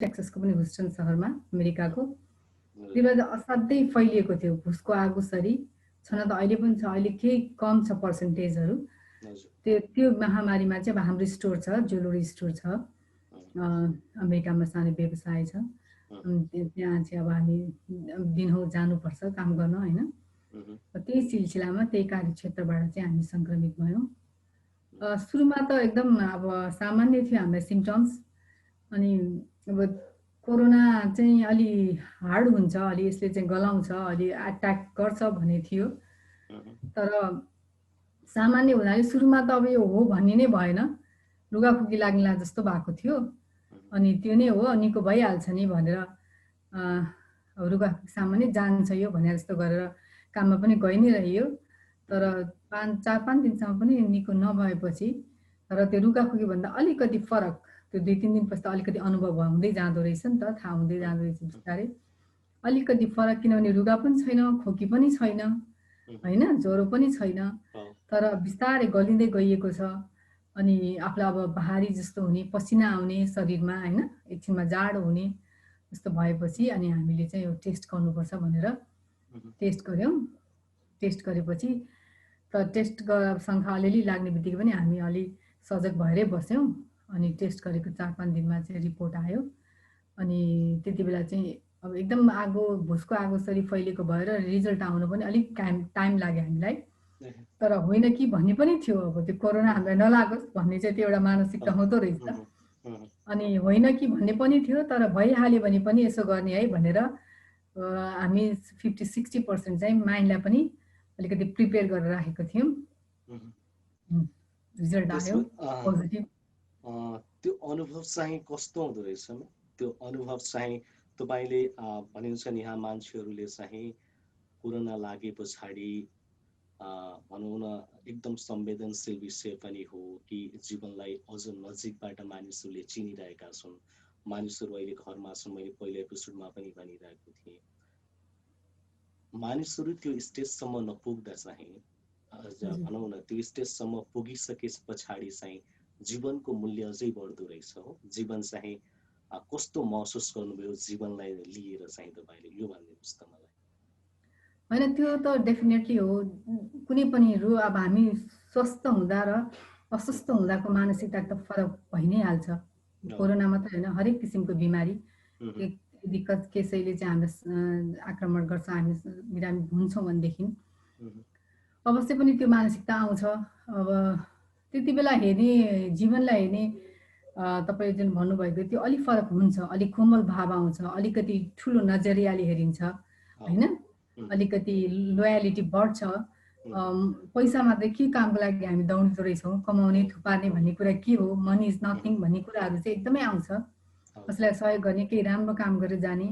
टेक्सासको पनि ह्युस्टन सहरमा अमेरिकाको त्यो बेला असाध्यै फैलिएको थियो भुसको आगो सरी छन त अहिले पनि छ अहिले केही कम छ पर्सेन्टेजहरू त्यो महामारीमा चाहिँ अब हाम्रो स्टोर छ ज्वेलरी स्टोर छ अमेरिकामा सानो व्यवसाय छ त्यहाँ चाहिँ अब हामी दिनहुँ जानुपर्छ काम गर्न होइन त्यही सिलसिलामा त्यही कार्यक्षेत्रबाट चाहिँ हामी सङ्क्रमित भयौँ सुरुमा त एकदम अब सामान्य थियो हामीलाई सिम्टम्स अनि अब कोरोना चाहिँ अलि हार्ड हुन्छ अलि यसले चाहिँ गलाउँछ अलि एट्याक गर्छ भन्ने थियो तर सामान्य हुनाले सुरुमा त अब यो हो भन्ने नै भएन रुगाखोकी लाग्ला जस्तो भएको थियो अनि त्यो नै हो निको भइहाल्छ नि भनेर रुगाखोकी सामान्य जान्छ यो भनेर जस्तो गरेर काममा पनि गइ नै रह्यो तर 4-5 दिनसम्म पनि निको नभएपछि र त्यो रुगाखोकी भन्दा अलिकति फरक त्यो 2-3 दिनपछि त अलिकति अनुभव हुँदै जाँदो रहेछ नि त थाहा हुँदै जाँदो रहेछ बिस्तारै अलिकति फरक किनभने रुगा पनि छैन खोकी पनि छैन हैन ज्वरो पनि छैन तर बिस्तारै गलिँदै गइएको छ अनि आफूलाई अब भारी जस्तो हुने पसिना आउने शरीरमा हैन एकछिनमा जाडो हुने जस्तो भएपछि अनि हामीले चाहिँ यो टेस्ट गर्नुपर्छ भनेर टेस्ट गर्यौं टेस्ट गरेपछि त टेस्ट सँगै अलिअलि लाग्ने बित्तिकै पनि हामी अलि सजग भएरै बस्यौं अनि टेस्ट गरेको 4-5 दिनमा चाहिँ रिपोर्ट आयो अनि त्यति बेला चाहिँ अब एकदम आगो भुसको आगो सरी फैलेको भएर रिजल्ट आउन पनि अलिक टाइम लाग्यो हामीलाई तर होइन कि भन्ने पनि थियो अब त्यो कोरोना हामीलाई नलागोस् भन्ने चाहिँ त्यो एउटा मानसिकता हुँदो रहेछ अनि होइन कि भन्ने पनि थियो तर भइहाल्यो भने पनि यसो गर्ने है भनेर हामी 50-60% चाहिँ माइन्डलाई पनि अलिकति प्रिपेयर गरेर राखेको थियौं रिजल्ट आयो पोजिटिभ त्यो अनुभव चाहिँ कस्तो हुँदो रहेछ त्यो अनुभव चाहिँ तपाईले भनिन्छ नि यहाँ मान्छेहरूले चाहिँ कोरोना लागे पछाडि भनौँ न एकदम संवेदनशील विषय पनि हो कि जीवनलाई अझ नजिकबाट मानिसहरूले चिनिरहेका छन् मानिसहरू अहिले घरमा छन् मैले पहिलो एपिसोडमा पनि भनिरहेको थिएँ मानिसहरू त्यो स्टेजसम्म नपुग्दा चाहिँ भनौँ न त्यो स्टेजसम्म पुगिसके पछाडि चाहिँ जीवनको मूल्य अझै बढ्दो रहेछ हो जीवन चाहिँ कस्तो महसुस गर्नुभयो जीवनलाई लिएर चाहिँ तपाईले यो भन्दिनुस् त मलाई हैन त्यो त डेफिनेटली हो कुनै पनि अब हामी स्वस्थ हुँदा र अस्वस्थ हुँदाको मानसिकता त फरक भइ नै हाल्छ कोरोना मात्र हैन हरेक किसिमको बिमारी दिक्कत कसैले चाहिँ हामीलाई आक्रमण गर्छ हामी बिरामी हुन्छौं भनेदेखि अवश्य पनि त्यो मानसिकता आउँछ अब त्यति बेला हेर्ने जीवनलाई हेर्ने तपाईले जुन भन्नुभएको त्यो अलि फरक हुन्छ अलि कोमल भाव आउँछ अलिकति ठुलो नजरियाले हेरिन्छ हैन अलिकति लोयलिटी बढ्छ पैसा मात्रै के कामको लागि हामी दौडिँदो रहेछौं कमाउने थुपार्ने भन्ने कुरा के हो मनी इज नथिङ भन्ने कुराहरू चाहिँ एकदमै आउँछ कसैलाई सहयोग गर्ने केही राम्रो काम गरेर जाने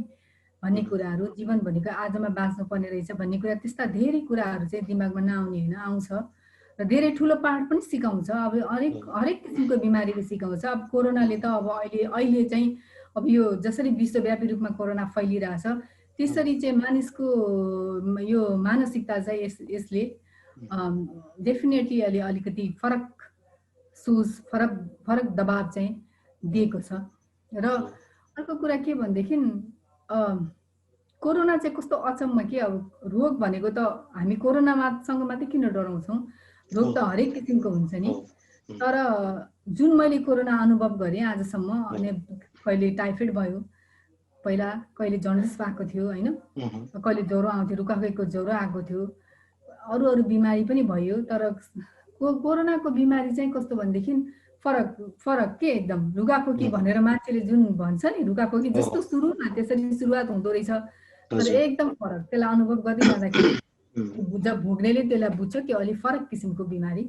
भन्ने कुराहरू जीवन भनेको आजमा बाँच्नु पर्ने रहेछ भन्ने कुरा त्यस्ता धेरै कुराहरू चाहिँ दिमागमा नआउने हैन आउँछ र धेरै ठुलो पाठ पनि सिकाउँछ अब हरेक किसिमको बिमारीले सिकाउँछ अब कोरोनाले त अब अहिले चाहिँ अब यो जसरी विश्वव्यापी रूपमा कोरोना फैलिरहेछ त्यसरी चाहिँ मानिसको यो मानसिकता चाहिँ यसले डेफिनेटली अलिकति फरक सोच फरक दबाब चाहिँ दिएको छ र अर्को कुरा के भन्देखि कोरोना चाहिँ कस्तो अचम्म के अब रोग भनेको त हामी कोरोनासँग मात्रै किन डराउँछौं रोग त हरेक किसिमको हुन्छ नि तर जुन मैले कोरोना अनुभव गरेँ आजसम्म अनि कहिले टाइफाइड भयो पहिला कहिले जन्डिस भएको थियो हैन कहिले ज्वरो आउँथ्यो रुखाखोकीको ज्वरो आएको थियो अरु बिमारी पनि भयो तर कोरोनाको बिमारी चाहिँ कस्तो भन्देखि फरक के एकदम रुगाखोकी भनेर मान्छेले जुन भन्छ नि रुगाखोकी जस्तो सुरुमा त्यसरी सुरुवात हुँदो रहेछ तर एकदम फरक त्यसलाई अनुभव गर्दै जाँदाखेरि जब भोग्नेले त्यसलाई बुझ्छ कि अलि फरक किसिमको बिमारी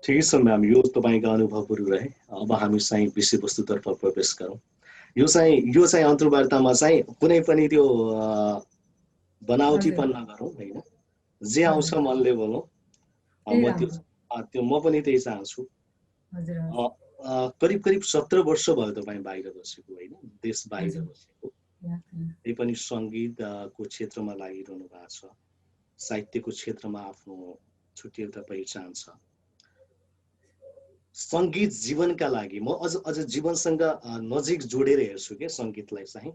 ठिकै छ म्याम यो तपाईका अनुभवहरू रहे अब हामी चाहिँ विषयवस्तुतर्फ प्रवेश गरौँ यो चाहिँ अन्तर्वार्तामा चाहिँ कुनै पनि त्यो बनावटीपन नगरौँ हैन जे आउँछ मनले बोलौँ म पनि त्यही चाहन्छु करिब 17 वर्ष भयो तपाईँ बाहिर बसेको हैन देश बाहिर बसेको त्यही पनि संगीतको क्षेत्रमा लागिरहनु भएको छ साहित्यको क्षेत्रमा आफ्नो छुट्टै एउटा पहिचान छ सङ्गीत जीवनका लागि म अझ जीवनसँग नजिक जोडेर हेर्छु के सङ्गीतलाई चाहिँ।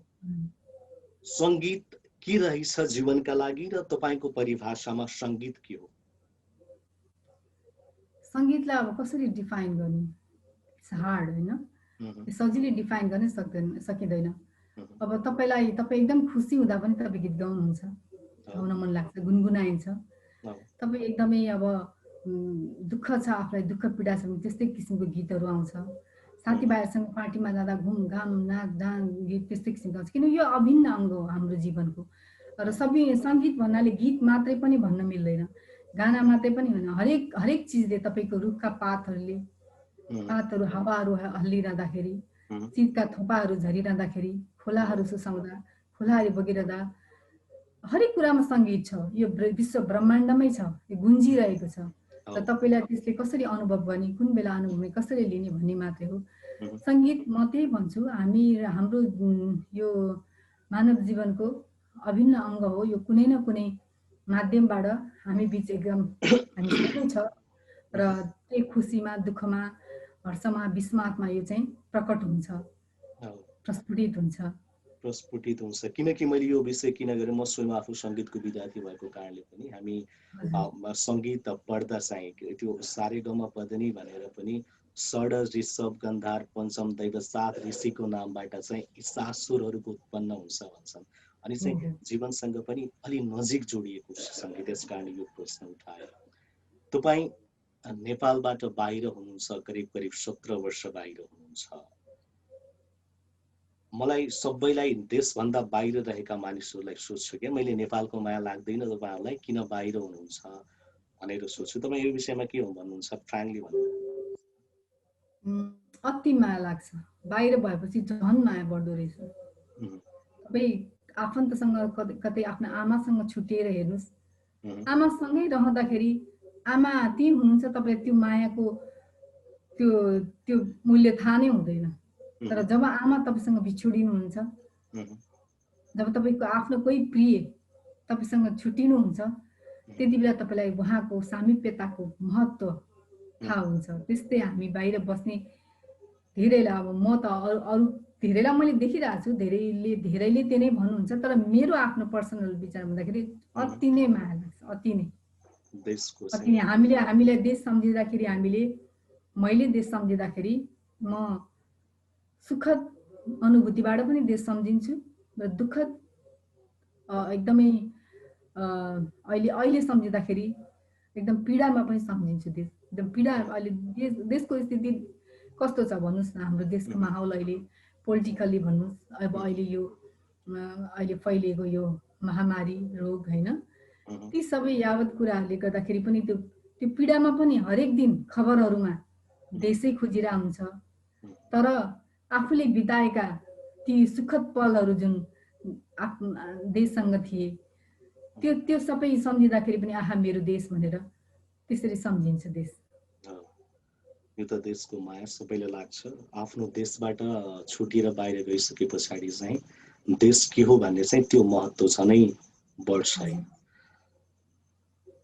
सङ्गीत के रहेछ जीवनका लागि र तपाईको परिभाषामा सङ्गीत के हो? सङ्गीतलाई अब कसरी डिफाइन गर्ने? इट्स हार्ड होइन, सजिलै डिफाइन गर्न सकिँदैन। अब तपाईँ एकदम खुसी हुँदा पनि तपाईँ गीत गाउनुहुन्छ, गाउन मन लाग्छ, गुनगुनाइन्छ। तपाईँ एकदमै अब दुःख छ, आफूलाई दुःख पीडा छ भने त्यस्तै किसिमको गीतहरू आउँछ। साथीभाइहरूसँग पार्टीमा जाँदा घुमघाम नाचगान गीत त्यस्तै किसिमको आउँछ, किन यो अभिन्न अङ्ग हो हाम्रो जीवनको। र सङ्गीत भन्नाले गीत मात्रै पनि भन्न मिल्दैन, गाना मात्रै पनि होइन, हरेक चिजले तपाईँको रुखका पातहरू हावाहरू हल्लिरहँदाखेरि, शीतका थोपाहरू झरिरहँदाखेरि, खोलाहरू सुसाउँदा, खोलाहरू बगिरहँदा हरेक कुरामा सङ्गीत छ। यो विश्व ब्रह्माण्डमै छ, यो गुन्जिरहेको छ। र तपाईँलाई त्यसले कसरी अनुभव गर्ने, कुन बेला अनुभव कसरी लिने भन्ने मात्रै हो सङ्गीत। म त्यही भन्छु, हाम्रो यो मानव जीवनको अभिन्न अङ्ग हो। यो कुनै न कुनै माध्यमबाट हामी बिच एकदम हामीसँगै छ र त्यही खुसीमा, दुःखमा, हर्षमा, विस्मातमा यो चाहिँ प्रकट हुन्छ, प्रस्फुटित हुन्छ। किनकि मैले यो विषय किन गरेँ, म स्वयं आफू सङ्गीतको विद्यार्थी भएको कारणले पनि हामी सङ्गीत पढ्दा चाहिँ त्यो सारेगम पदनी भनेर पनि षड ऋषभ गन्धार पञ्चम दैव सात ऋषिको नामबाट चाहिँ सासुरहरूको उत्पन्न हुन्छ भन्छन्। अनि चाहिँ जीवनसँग पनि अलि नजिक जोडिएको सङ्गीत, यस कारण यो प्रश्न उठायो। तपाईँ नेपालबाट बाहिर हुनुहुन्छ, करिब 17 वर्ष बाहिर हुनुहुन्छ। मलाई सबैलाई देशभन्दा बाहिर रहेका मानिसहरूलाई सोध्छु क्या, मैले नेपालको माया लाग्दैन तपाईँहरूलाई, किन बाहिर हुनुहुन्छ भनेर सोध्छु। तपाईँ यो विषयमा के भन्नुहुन्छ? फ्र्याङ्कली भन्नु। अति माया लाग्छ, बाहिर भएपछि झन् माया बढ्दो रहेछ। तपाईँ आफन्तसँग कतै आफ्नो आमासँग छुटिएर हेर्नुहोस्, आमासँगै रहँदाखेरि आमा त्यही हुनुहुन्छ, तपाईँलाई त्यो मायाको त्यो मूल्य थाहा नै हुँदैन। तर जब आमा तपाईँसँग बिछोडिनुहुन्छ, जब तपाईँको आफ्नो कोही प्रिय तपाईँसँग छुटिनुहुन्छ, त्यति बेला तपाईँलाई उहाँको सामिप्यताको महत्त्व थाहा हुन्छ। त्यस्तै हामी बाहिर बस्ने धेरैलाई, अब म त अरू धेरैलाई मैले देखिरहेको छु, धेरैले त्यो नै भन्नुहुन्छ, तर मेरो आफ्नो पर्सनल विचार भन्दाखेरि अति नै माया लाग्छ, अति नै। हामीलाई देश सम्झिँदाखेरि, मैले देश सम्झिँदाखेरि म सुखद अनुभूतिबाट पनि देश सम्झिन्छु र दुःखद एकदमै अहिले सम्झिँदाखेरि एकदम पीडामा पनि सम्झिन्छु देश। एकदम पीडा, अहिले देशको स्थिति कस्तो छ भन्नुहोस् न। हाम्रो देशको माहौल अहिले पोलिटिकल्ली भन्नुहोस्, अब अहिले फैलिएको यो महामारी रोग होइन, ती सबै यावत कुराहरूले गर्दाखेरि पनि त्यो पीडामा पनि हरेक दिन खबरहरूमा देशै खोजिरहेको हुन्छ। तर आफूले बिताएका ती सुखद पलहरू जुन देशसँग थिए, त्यो सबै सम्झिँदाखेरि पनि आहा मेरो देश भनेर त्यसरी सम्झिन्छ देश। यो त देशको माया सबैलाई लाग्छ। आफ्नो देशबाट छुटेर बाहिर गइसके पछाडि चाहिँ देश के हो भन्ने चाहिँ त्यो महत्त्व छ नै बढ्छ।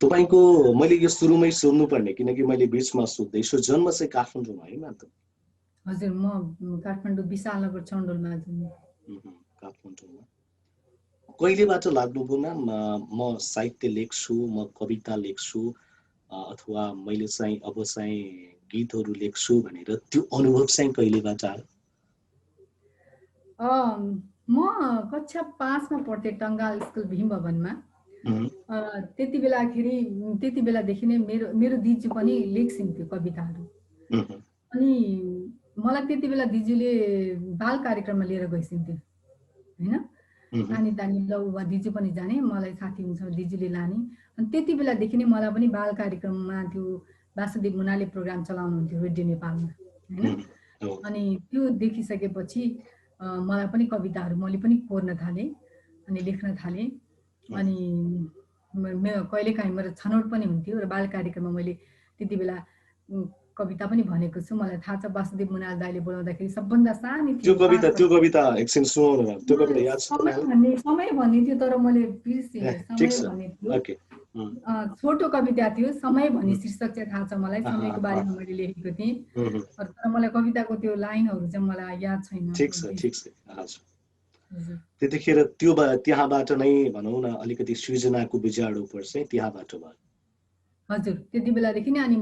तपाईको मैले यो सुरुमै सोध्नुपर्ने, किनकि मैले बीचमा सोध्दैछु, जन्म चाहिँ काठमाडौँमा है मात्र? हजुर, म काठमाडौँ विशालनगर चण्डोलमा जन्मेँ। काठमाडौँमा कहिलेबाट लाग्नुभयो म्याम म साहित्य लेख्छु, म कविता लेख्छु अथवा मैले चाहिँ अब चाहिँ गीतहरू लेख्छु भनेर त्यो अनुभव चाहिँ कहिलेबाट आयो? म कक्षा 5 मा पढ्थेँ टङ्गाल स्कुल भीम भवनमा। त्यति बेलादेखि नै मेरो दिजु पनि लेख्छिन्थ्यो कविताहरू। अनि मलाई त्यति बेला दिजुले बाल कार्यक्रममा लिएर गइसिन्थ्यो होइन। नानी लौ वा दिजु पनि जाने, मलाई साथी हुन्छ दिजुले लाने। अनि त्यति बेलादेखि नै मलाई पनि बाल कार्यक्रममा त्यो वासुदेव मुनाले प्रोग्राम चलाउनुहुन्थ्यो रेडियो नेपालमा होइन। अनि त्यो देखिसकेपछि मलाई पनि कविताहरू मैले पनि कोर्न थालेँ अनि लेख्न थालेँ। अनि कहिलेकाहीँ मेरो छनौट पनि हुन्थ्यो र बाल कार्यक्रममा मैले त्यति बेला कविता पनि भनेको छु। मलाई थाहा छ वासुदेव मुनाल दाइले बोलाउँदाखेरि सबभन्दा सानो त्यो कविता एकछिन सुनाउनु न। त्यो कविता याद छ? समय भन्ने थियो तर मैले बिर्सेँ। समय भन्ने थियो छोटो कविता थियो, समय भन्ने शीर्षक चाहिँ थाहा छ मलाई, समयको बारेमा मैले लेखेको थिएँ, तर मलाई कविताको त्यो लाइनहरू चाहिँ मलाई याद छैन। ठिक छ, ठिक छ, हजुर। त्यतिखेर त्यहाँबाट नै भनौँ न अलिकति सृजनाको बिजाडो चाहिँ त्यहाँबाट भयो। हजुर, त्यति बेलादेखि नै अनि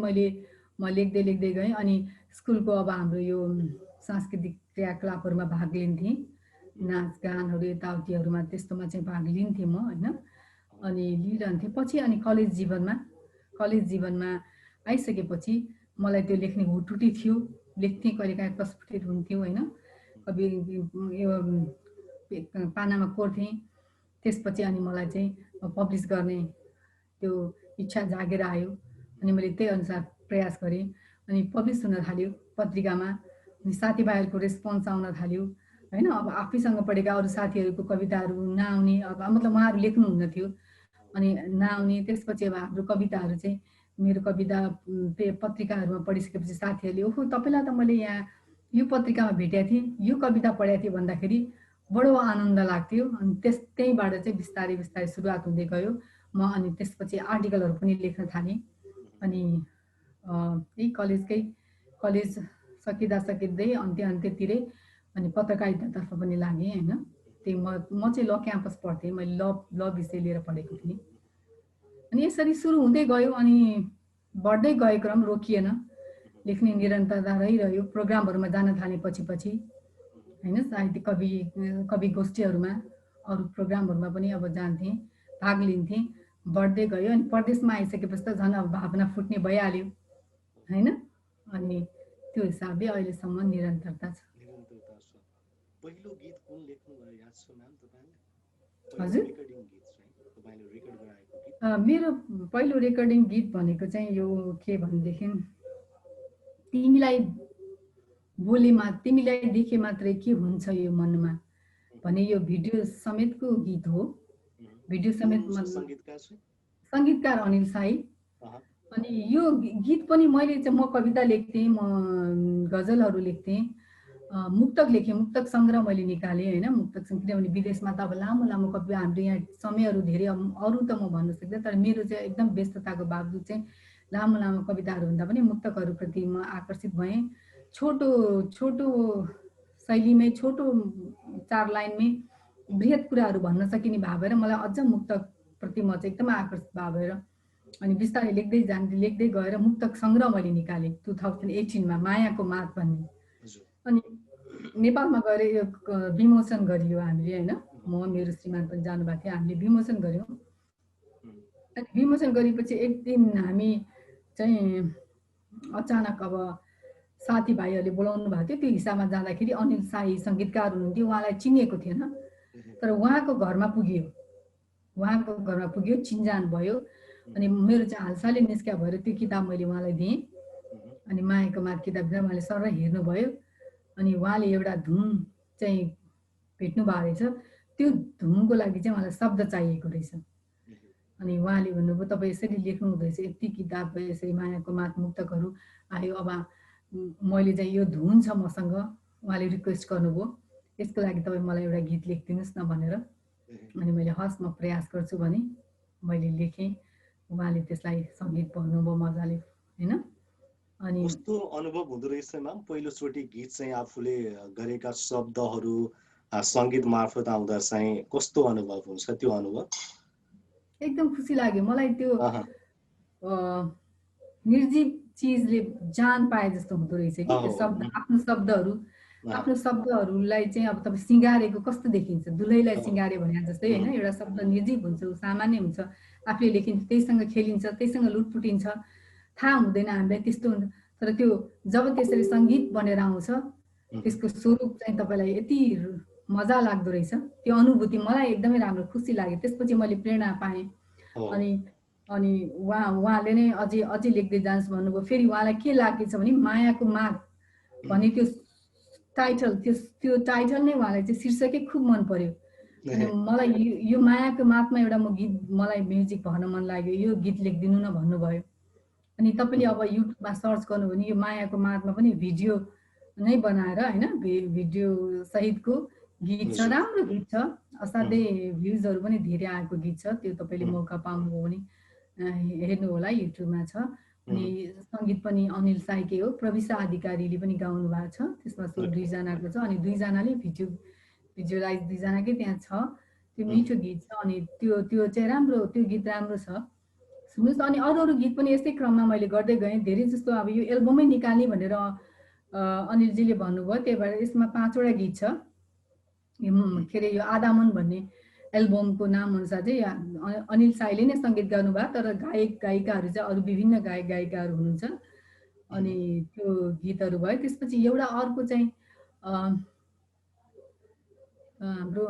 म लेख्दै लेख्दै गएँ। अनि स्कुलको अब हाम्रो यो सांस्कृतिक क्रियाकलापहरूमा भाग लिन्थेँ, नाचगानहरू यताउतिहरूमा, त्यस्तोमा चाहिँ भाग लिन्थेँ म, होइन। अनि लिइरहन्थेँ। पछि अनि कलेज जीवनमा आइसकेपछि मलाई त्यो लेख्ने हुटुटी थियो, लेख्थेँ, कहिलेकाहीँ प्रस्फुटित हुन्थ्यो, होइन। कवि यो पानामा कोर्थेँ। त्यसपछि अनि मलाई चाहिँ पब्लिस गर्ने त्यो इच्छा जागेर आयो, अनि मैले त्यही अनुसार प्रयास गरेँ। अनि पब्लिस हुन थाल्यो पत्रिकामा, अनि साथीभाइहरूको रेस्पोन्स आउन थाल्यो, होइन। अब आफैसँग पढेका अरू साथीहरूको कविताहरू नआउने, अब मतलब उहाँहरू लेख्नुहुन्न थियो, अनि नआउने। त्यसपछि अब हाम्रो कविताहरू चाहिँ, मेरो कविता पत्रिकाहरूमा पढिसकेपछि साथीहरूले ओहो तपाईँलाई त मैले यहाँ यो पत्रिकामा भेटेको थिएँ, यो कविता पढेको थिएँ भन्दाखेरि बडो आनन्द लाग्थ्यो। अनि त्यहीँबाट चाहिँ बिस्तारै बिस्तारै सुरुवात हुँदै गयो। म अनि त्यसपछि आर्टिकलहरू पनि लेख्न थालेँ। अनि यही कलेज सकिँदै अन्त्यतिरै अनि पत्रकारितातर्फ पनि लागेँ, होइन। त्यही म चाहिँ ल क्याम्पस पढ्थेँ, मैले ल विषय लिएर पढेको थिएँ। अनि यसरी सुरु हुँदै गयो, अनि बढ्दै गएको क्रम रोकिएन, लेख्ने निरन्तरता रहिरह्यो। प्रोग्रामहरूमा जान थालेँ पछि, होइन। साहित्य कवि गोष्ठीहरूमा, अरू प्रोग्रामहरूमा पनि अब जान्थेँ, भाग लिन्थेँ, बढ्दै गयो। अनि परदेशमा आइसकेपछि त झन् अब भावना फुट्ने भइहाल्यो, होइन। अनि त्यो हिसाबले अहिलेसम्म निरन्तरता छ। पहिलो गीत कुन लेख्नु भयो याद छ म्याम तपाईले? हजुर, रेकर्डिङ गीत चाहिँ तपाईले रेकर्ड गराएको गीत? मेरो पहिलो रेकर्डिङ गीत भनेको चाहिँ यो के भनेदेखि, तिमीलाई देखे मात्रै के हुन्छ यो मनमा भने यो भिडियो समेतको गीत हो। भिडियो समेत सङ्गीतकार अनिल साई। अनि यो गीत पनि म कविता लेख्थेँ, म गजलहरू लेख्थेँ, मुक्तक लेखेँ, मुक्तक सङ्ग्रह मैले निकालेँ, होइन। मुक्तक किनभने विदेशमा त अब लामो लामो कवि, हाम्रो यहाँ समयहरू धेरै, अरू त म भन्न सक्दिनँ, तर मेरो चाहिँ एकदम व्यस्तताको बावजुद चाहिँ लामो लामो कविताहरू भन्दा पनि मुक्तकहरूप्रति म आकर्षित भएँ। छोटो शैलीमै, छोटो 4 लाइनमै बृहत कुराहरू भन्न सकिने भए भएर मलाई अझ मुक्तकप्रति म चाहिँ एकदमै आकर्षित भए भएर अनि बिस्तारै लेख्दै गएर मुक्तक सङ्ग्रह मैले निकालेँ 2018 मा, मायाको मात भन्ने। अनि नेपालमा गएर यो विमोचन गरियो हामीले, होइन। म मेरो श्रीमान पनि जानुभएको थियो, हामीले विमोचन गऱ्यौँ। अनि विमोचन गरेपछि एक दिन हामी चाहिँ अचानक अब साथीभाइहरूले बोलाउनु भएको थियो। त्यो हिसाबमा जाँदाखेरि अनिल साई सङ्गीतकार हुनुहुन्थ्यो, उहाँलाई चिनिएको थिएन, तर उहाँको घरमा पुग्यो, चिन्जान भयो। अनि मेरो चाहिँ हालसालै निस्किया भएर त्यो किताब मैले उहाँलाई दिएँ। अनि मायाको मात किताब दिँदा उहाँले सर हेर्नुभयो। अनि उहाँले एउटा धुन चाहिँ भेट्नु भएको रहेछ, त्यो धुनको लागि चाहिँ उहाँलाई शब्द चाहिएको रहेछ। अनि उहाँले भन्नुभयो तपाईँ यसरी लेख्नु हुँदैछ, यति किताब यसरी मायाको मात मुक्तकहरू आयो, अब मैले चाहिँ यो धुन छ मसँग, उहाँले रिक्वेस्ट गर्नुभयो, यसको लागि तपाईँ मलाई एउटा गीत लेखिदिनुहोस् न भनेर। अनि मैले हस् म प्रयास गर्छु भने मैले लेखेँ। उहाँले त्यसलाई सङ्गीत भन्नुभयो मजाले, होइन। अनि कस्तो अनुभव हुँदो रहेछ म्याम पहिलोचोटि गीत चाहिँ आफूले गरेका शब्दहरू सङ्गीत मार्फत आउँदा चाहिँ कस्तो अनुभव हुन्छ? त्यो अनुभव एकदम खुसी लाग्यो मलाई। त्यो निर्जीव चिजले जान पाए जस्तो हुँदो रहेछ कि त्यो शब्द, आफ्नो शब्दहरूलाई चाहिँ अब तपाईँ सिँगारेको कस्तो देखिन्छ, दुलैलाई सिँगारे भने जस्तै, होइन। एउटा शब्द निर्जीव हुन्छ, सामान्य हुन्छ, आफूले लेखिन्छ, त्यहीसँग खेलिन्छ, त्यहीसँग लुटपुटिन्छ, थाहा हुँदैन हामीलाई त्यस्तो हुन्छ। तर त्यो जब त्यसरी सङ्गीत बनेर आउँछ, त्यसको स्वरूप चाहिँ तपाईँलाई यति मजा लाग्दो रहेछ। त्यो अनुभूति मलाई एकदमै राम्रो, खुसी लाग्यो। त्यसपछि मैले प्रेरणा पाएँ। अनि उहाँले नै अझै लेख्दै जानुहोस् भन्नुभयो। फेरि उहाँलाई के लागेछ भने मायाको मात भन्ने त्यो टाइटल नै उहाँलाई चाहिँ शीर्षकै खुब मन पर्यो। अनि मलाई यो मायाको मातमा एउटा म गीत, मलाई म्युजिक भर्न मन लाग्यो, यो गीत लेखिदिनु न भन्नुभयो। अनि तपाईँले अब युट्युबमा सर्च गर्नु भने यो मायाको मातमा पनि भिडियो नै बनाएर, होइन, भिडियो सहितको गीत छ, राम्रो गीत छ, असाध्यै भ्युजहरू पनि धेरै आएको गीत छ। त्यो तपाईँले मौका पाउनुभयो भने हेर्नु होला युट्युबमा छ। अनि सङ्गीत पनि अनिल साइकै हो, प्रविशा अधिकारीले पनि गाउनु भएको छ त्यसमा। सो दुईजनाको छ अनि दुईजनाले भिजुअलाइज दुईजनाकै त्यहाँ छ। त्यो मिठो गीत छ अनि त्यो चाहिँ राम्रो, त्यो गीत राम्रो छ सुन्नुहोस्। अनि अरू गीत पनि यस्तै क्रममा मैले गर्दै गएँ धेरै जस्तो। अब यो एल्बमै निकाल्ने भनेर अनिलजीले भन्नुभयो, त्यही भएर यसमा 5वटा गीत छ। के अरे यो आधा मन भन्ने एल्बमको नाम अनुसार चाहिँ अनिल साईले नै सङ्गीत गर्नुभयो, तर गायक गायिकाहरू चाहिँ अरू विभिन्न गायक गायिकाहरू हुनुहुन्छ। अनि त्यो गीतहरू भयो। त्यसपछि एउटा अर्को चाहिँ हाम्रो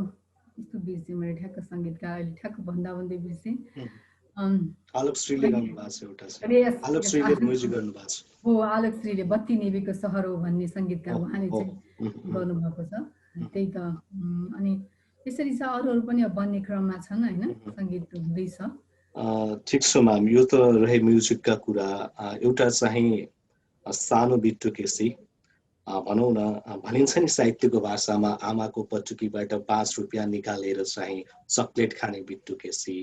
यस्तो बिर्सेँ मैले ठ्याक्क सङ्गीतकार, अहिले ठ्याक्क भन्दा भन्दै बिर्सेँ। आलोक श्रीले गाउनुभएको छ एउटा चाहिँ, आलोक श्रीले म्युजिक गर्नुभएको छ। हो, आलोक श्रीले बत्ती नेबीको सहर हो भन्ने सङ्गीतकार उहाँले चाहिँ गर्नुभएको छ। त्यही त। अनि त्यसरी छ, अरूहरू पनि अब बन्ने क्रममा छन् होइन, सङ्गीत हुँदैछ। ठिक छ म्याम, यो त रहे म्युजिकका कुरा। एउटा चाहिँ सानो बिट्टु केसी भनौँ न, भनिन्छ नि साहित्यको भाषामा आमाको पटुकीबाट 5 रुपियाँ निकालेर चाहिँ चक्लेट खाने बिट्टु केसी,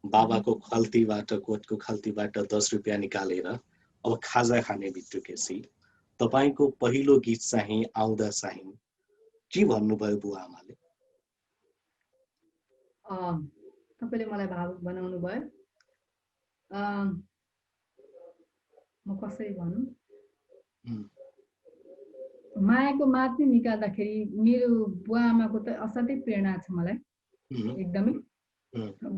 बाबाको खल्तीबाट, कोटको खल्तीबाट 10 रुपियाँ निकालेर अब खाजा खाने बिट्टु केसी। तपाईँको पहिलो गीत चाहिँ आउँदा चाहिँ के भन्नुभयो बुवा आमाले? तपाईँले मलाई भावुक बनाउनु भयो। म कसरी भनौँ, मायाको मात नै निकाल्दाखेरि मेरो बुवा आमाको त असाध्यै प्रेरणा छ मलाई, एकदमै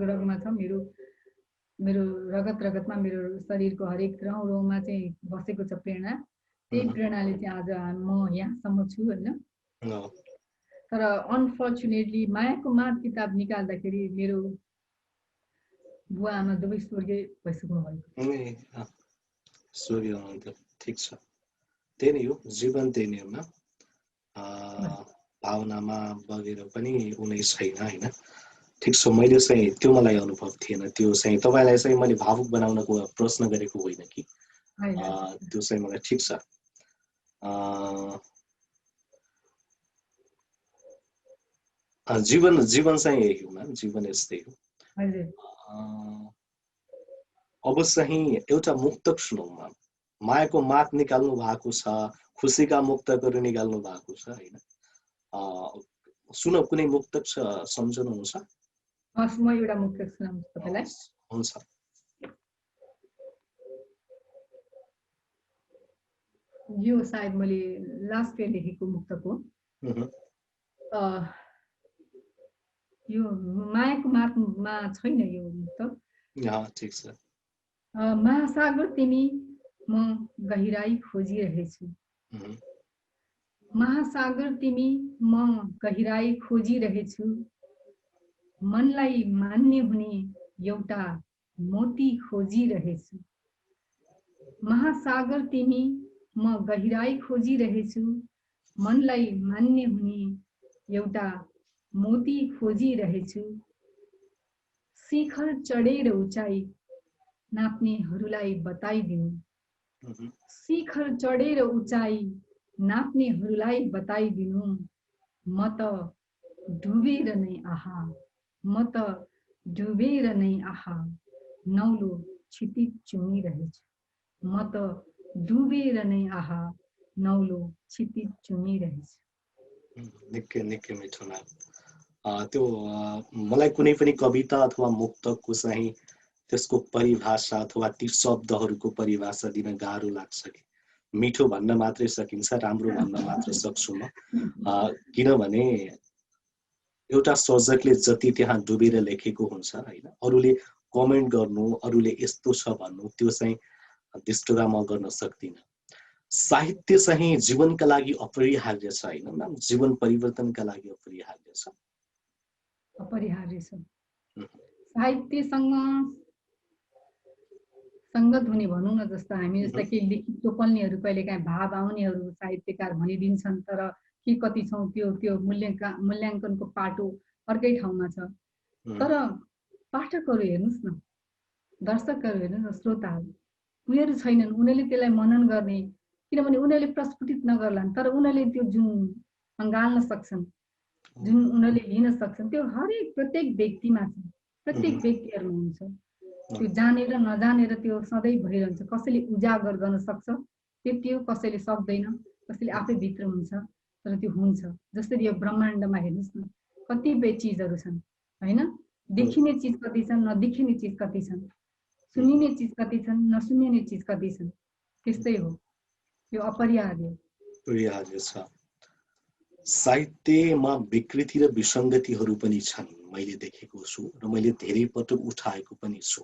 रगमा छ। मेरो रगत रगतमा, मेरो शरीरको हरेक रौँमा चाहिँ बसेको छ प्रेरणा। त्यही प्रेरणाले चाहिँ आज म यहाँसम्म छु होइन। तर अनफर्चुनेटली मायाको मात किताब निकाल्दाखेरि मेरो बुवा आमा दुवै स्वर्गीय भइसक्नु भएको। स्वर्गीय हुनुहुन्थ्यो, ठिक छ। त्यही नै हो जीवन, त्यही नै हो। भावनामा बगेर पनि उनी छैन होइन। ठिक छ, मैले चाहिँ त्यो मलाई अनुभव थिएन। त्यो चाहिँ तपाईँलाई चाहिँ मैले भावुक बनाउनको प्रश्न गरेको होइन कि, त्यो चाहिँ मलाई ठिक छ। जीवन चाहिँ यही हो म्याम, जीवन यस्तै हो। अब चाहिँ एउटा मुक्तक सुनौँ म्याम। मायाको मात निकाल्नु भएको छ, खुसीका मुक्तकहरू निकाल्नु भएको छ होइन। सुनौ, कुनै मुक्तक छ सम्झनुहुन्छ? म एउटा मुक्तक सुनाउँछु तपाईँलाई। हुन्छ। यो सायद मैले लास्ट इयर लेखेको मुक्तक हो। यो मायाको मातमा छैन यो मुक्तक। ठिक छ। महासागर तिमी म गहिराई खोजिरहेछु, महासागर तिमी म गहिराई खोजिरहेछु, मनलाई मान्ने हुने एउटा मोती खोजिरहेछु, महासागर तिमी म गहिराई खोजिरहेछु, मनलाई मान्ने हुने एउटा मोती खोजिरहेछु, शिखर चढेर उचाइ नाप्नेहरूलाई बताइदिनु, शिखर चढेर उचाइ नाप्नेहरूलाई बताइदिनु, म त डुबेर नै आहा, म त डुबेर नै आहा नौलो क्षितिज चुमिरहेछु, म त डुबेर नै आहा नौलो क्षितिज चुमिरहेछु। निकै निकै मिठो नाम। त्यो मलाई कुनै पनि कविता अथवा मुक्तकको चाहिँ त्यसको परिभाषा अथवा ती शब्दहरूको परिभाषा दिन गाह्रो लाग्छ कि, मिठो भन्न मात्रै सकिन्छ, राम्रो भन्न मात्र सक्छु म। किनभने एउटा सर्जकले जति त्यहाँ डुबेर लेखेको हुन्छ होइन, अरूले कमेन्ट गर्नु, अरूले यस्तो छ भन्नु, त्यो चाहिँ त्यस्तोमा म गर्न सक्दिनँ। साहित्य चाहिँ जीवनका लागि अपरिहार्य छ होइन म्याम, जीवन परिवर्तनका लागि अपरिहार्य छ। अपरिहार्य छ। साहित्यसँग सङ्गत हुने भनौँ न, जस्तो हामी जस्ता केही लिखित टोपल्नेहरू कहिलेकाहीँ भाव आउनेहरू साहित्यकार भनिदिन्छन्, तर के कति छौँ त्यो मूल्याङ्कनको पाटो अर्कै ठाउँमा छ। तर पाठकहरू हेर्नुहोस् न, दर्शकहरू हेर्नुहोस् न, श्रोताहरू उनीहरू छैनन्, उनीहरूले त्यसलाई मनन गर्ने, किनभने उनीहरूले प्रस्फुटित नगर्लान्, तर उनीहरूले त्यो जुन अँगाल्न सक्छन्, जुन उनीहरूले लिन सक्छन्, त्यो हरेक प्रत्येक व्यक्तिमा छ, प्रत्येक व्यक्तिहरूमा हुन्छ। त्यो जानेर नजानेर त्यो सधैँ भइरहन्छ। कसैले उजागर गर्न सक्छ त्यति हो, कसैले सक्दैन, कसैले आफै भित्र हुन्छ, तर त्यो हुन्छ। जसरी यो ब्रह्माण्डमा हेर्नुहोस् न, कतिपय चिजहरू छन् होइन, देखिने चिज कति छन्, नदेखिने चिज कति छन्, सुनिने चिज कति छन्, नसुनिने चिज कति छन्। त्यस्तै हो, यो अपरिहार्य छ। साहित्यमा विकृति र विसङ्गतिहरू पनि छन्, मैले देखेको छु र मैले धेरै पटक उठाएको पनि छु।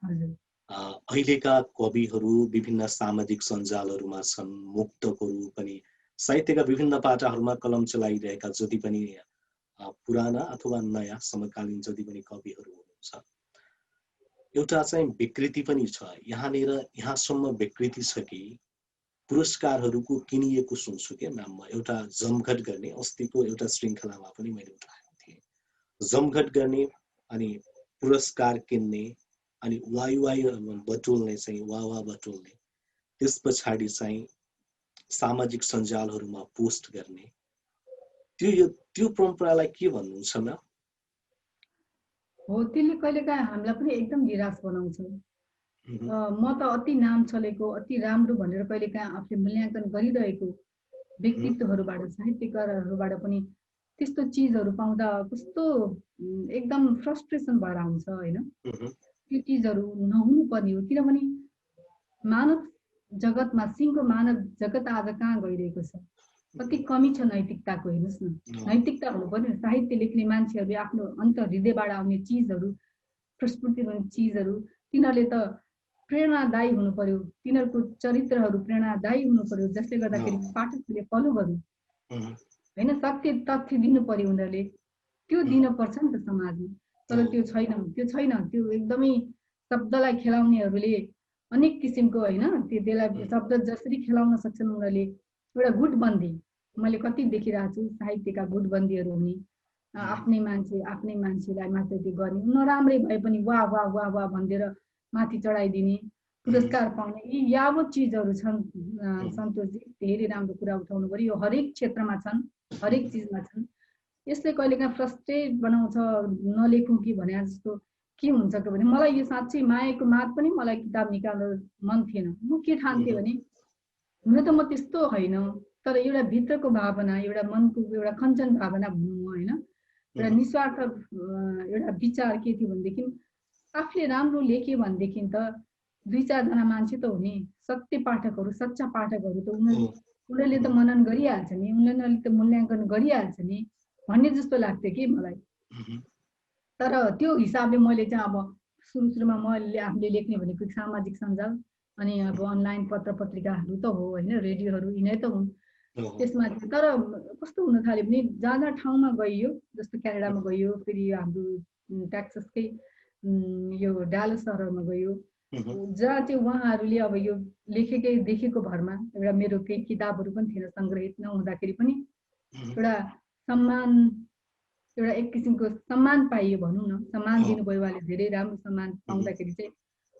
अहिलेका कविहरू विभिन्न सामाजिक सञ्जालहरूमा छन्, मुक्तकहरू पनि साहित्यका विभिन्न पाटाहरूमा कलम चलाइरहेका जति पनि पुराना अथवा नयाँ समकालीन जति पनि कविहरू हुनुहुन्छ, एउटा चाहिँ विकृति पनि छ यहाँनिर। यहाँसम्म विकृति छ कि पुरस्कारहरूको किनिएको सुन्छु क्या म्याम, म एउटा जमघट गर्ने अस्तिको एउटा श्रृङ्खलामा पनि मैले उठाएको थिएँ। जमघट गर्ने अनि पुरस्कार किन्ने अनि वाइ बटुल्ने चाहिँ वाह बटुल्ने, त्यस पछाडि चाहिँ सामाजिक सञ्जालहरूमा पोस्ट गर्ने, त्यो परम्परालाई के भन्नुहुन्छ म्याम? हो, त्यसले कहिलेकाहीँ हामीलाई पनि एकदम निराश बनाउँछ। म त अति नाम चलेको, अति राम्रो भनेर कहिलेकाहीँ आफूले मूल्याङ्कन गरिरहेको व्यक्तित्वहरूबाट, साहित्यकारहरूबाट पनि त्यस्तो चिजहरू पाउँदा कस्तो एकदम फ्रस्ट्रेसन भएर आउँछ होइन। त्यो चिजहरू नहुनु पर्ने हो, किनभने मानव जगतमा, सिंहको मानव जगत आज कहाँ गइरहेको छ, कति कमी छ नैतिकताको। हेर्नुहोस् न, नैतिकता हुनु पर्ने। साहित्य लेख्ने मान्छेहरूले आफ्नो अन्त हृदयबाट आउने चिजहरू, प्रस्फुटित हुने चिजहरू, तिनीहरूले त प्रेरणादायी हुनु पर्यो, तिनीहरूको चरित्रहरू प्रेरणादायी हुनु पर्यो, जसले गर्दाखेरि पाठकहरूले फलो गर्नु होइन, सत्य तथ्य दिनु पर्यो उनीहरूले। त्यो दिनुपर्छ नि त समाजमा, तर त्यो छैन। त्यो एकदमै शब्दलाई खेलाउनेहरूले अनेक किसिमको होइन, त्यसलाई शब्द जसरी खेलाउन सक्छन् उनीहरूले। एउटा गुटबन्दी मैले कति देखिरहेको छु, साहित्यका गुटबन्दीहरू हुने, आफ्नै मान्छेलाई मात्र त्यो गर्ने, नराम्रै भए पनि वाह वाह वाह वाह भनिदिएर माथि चढाइदिने, पुरस्कार पाउने, यी यावत चिजहरू छन्। सन्तोषजी धेरै राम्रो कुरा उठाउनु पर्यो। यो हरेक क्षेत्रमा छन्, हरेक चिजमा छन्। यसले कहिलेकाहीँ फ्रस्ट्रेट बनाउँछ, नलेखौँ कि भने जस्तो के हुन्छ कि भने, मलाई यो साँच्चै मायाको मात पनि मलाई किताब निकाल्न मन थिएन। म के ठान्थेँ भने, हुन त म त्यस्तो होइन, तर एउटा भित्रको भावना, एउटा मनको एउटा खञ्चन भावना भनौँ होइन, एउटा निस्वार्थ एउटा विचार के थियो भनेदेखि, आफूले राम्रो लेख्यो भनेदेखि त 2-4 जना मान्छे त हुने, सत्य पाठकहरू, सच्चा पाठकहरू त उनीहरूले त मनन गरिहाल्छ नि, उनीहरूले त मूल्याङ्कन गरिहाल्छ नि भन्ने जस्तो लाग्थ्यो कि मलाई। तर त्यो हिसाबले मैले चाहिँ अब सुरुमा मैले आफूले लेख्ने भनेको सामाजिक सञ्जाल अनि अब अनलाइन पत्र पत्रिकाहरू त हो होइन, रेडियोहरू यिनै त हुन्। त्यसमा तर कस्तो हुन थाल्यो भने, जहाँ ठाउँमा गइयो, जस्तो क्यानाडामा गइयो, फेरि हाम्रो टेक्ससकै यो डालस सहरमा गयो, जहाँ चाहिँ उहाँहरूले अब यो लेखेकै देखेको भरमा एउटा मेरो केही किताबहरू पनि थिएन सङ्ग्रहित, नहुँदाखेरि पनि एउटा सम्मान, एउटा एक किसिमको सम्मान पाइयो भनौँ न, सम्मान दिनुभयो उहाँले, धेरै राम्रो सम्मान पाउँदाखेरि चाहिँ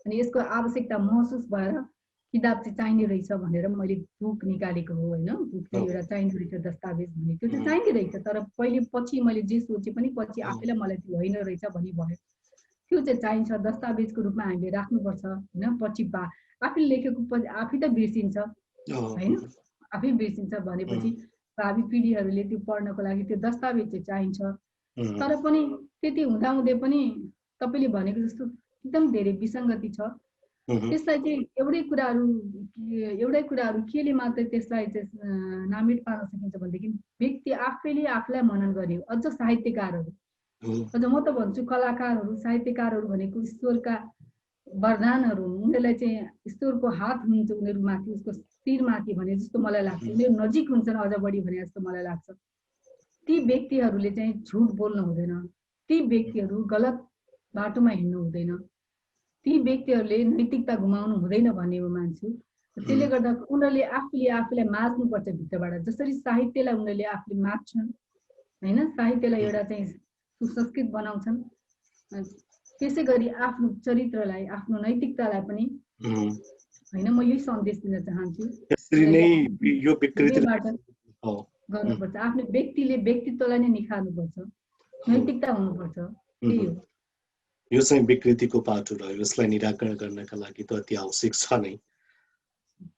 अनि यसको आवश्यकता महसुस भएर किताब चाहिँ चाहिने रहेछ भनेर मैले बुक निकालेको हो होइन। बुक चाहिँ एउटा चाहिने रहेछ, दस्तावेज भन्ने त्यो चाहिँ चाहिने रहेछ, तर पछि मैले जे सोचेँ पनि पछि आफैलाई मलाई त्यो होइन रहेछ भन्ने भयो। त्यो चाहिँ चाहिन्छ, दस्तावेजको रूपमा हामीले राख्नुपर्छ होइन। पछि आफैले लेखेको पछि आफै त बिर्सिन्छ होइन, आफै बिर्सिन्छ भनेपछि भावी पिँढीहरूले त्यो पढ्नको लागि त्यो दस्तावेज चाहिँ चाहिन्छ। तर पनि त्यति हुँदाहुँदै पनि तपाईँले भनेको जस्तो एकदम धेरै विसङ्गति छ। त्यसलाई चाहिँ एउटै कुराहरू केले मात्रै त्यसलाई चाहिँ नामित पार्न सकिन्छ भनेदेखि, व्यक्ति आफैले आफूलाई मनन गर्ने हो। अझ साहित्यकारहरू, अझ म त भन्छु कलाकारहरू, साहित्यकारहरू भनेको ईश्वरका वरदानहरू हुन्। उनीहरूलाई चाहिँ ईश्वरको हात हुन्छ उनीहरूमाथि, उसको शिरमाथि भने जस्तो मलाई लाग्छ। उनीहरू नजिक हुन्छन् अझ बढी भने जस्तो मलाई लाग्छ। ती व्यक्तिहरूले चाहिँ झुट बोल्नु हुँदैन, ती व्यक्तिहरू गलत बाटोमा हिँड्नु हुँदैन, ती व्यक्तिहरूले नैतिकता गुमाउनु हुँदैन भन्ने म मान्छु। त्यसले गर्दा उनीहरूले आफूलाई माझ्नुपर्छ भित्रबाट, जसरी साहित्यलाई उनीहरूले आफूले माझ्छन् होइन, साहित्यलाई एउटा चाहिँ सुसंस्कृत बनाउँछन्, त्यसै गरी आफ्नो चरित्रलाई, आफ्नो नैतिकतालाई पनि होइन, म यही सन्देश दिन चाहन्छु। गर्नुपर्छ, आफ्नो व्यक्तित्वलाई नै निखार्नुपर्छ, नैतिकता हुनुपर्छ, त्यही हो। यो चाहिँ विकृतिको पाटो रह्यो, यसलाई निराकरण गर्नका लागि त अति आवश्यक छ नै।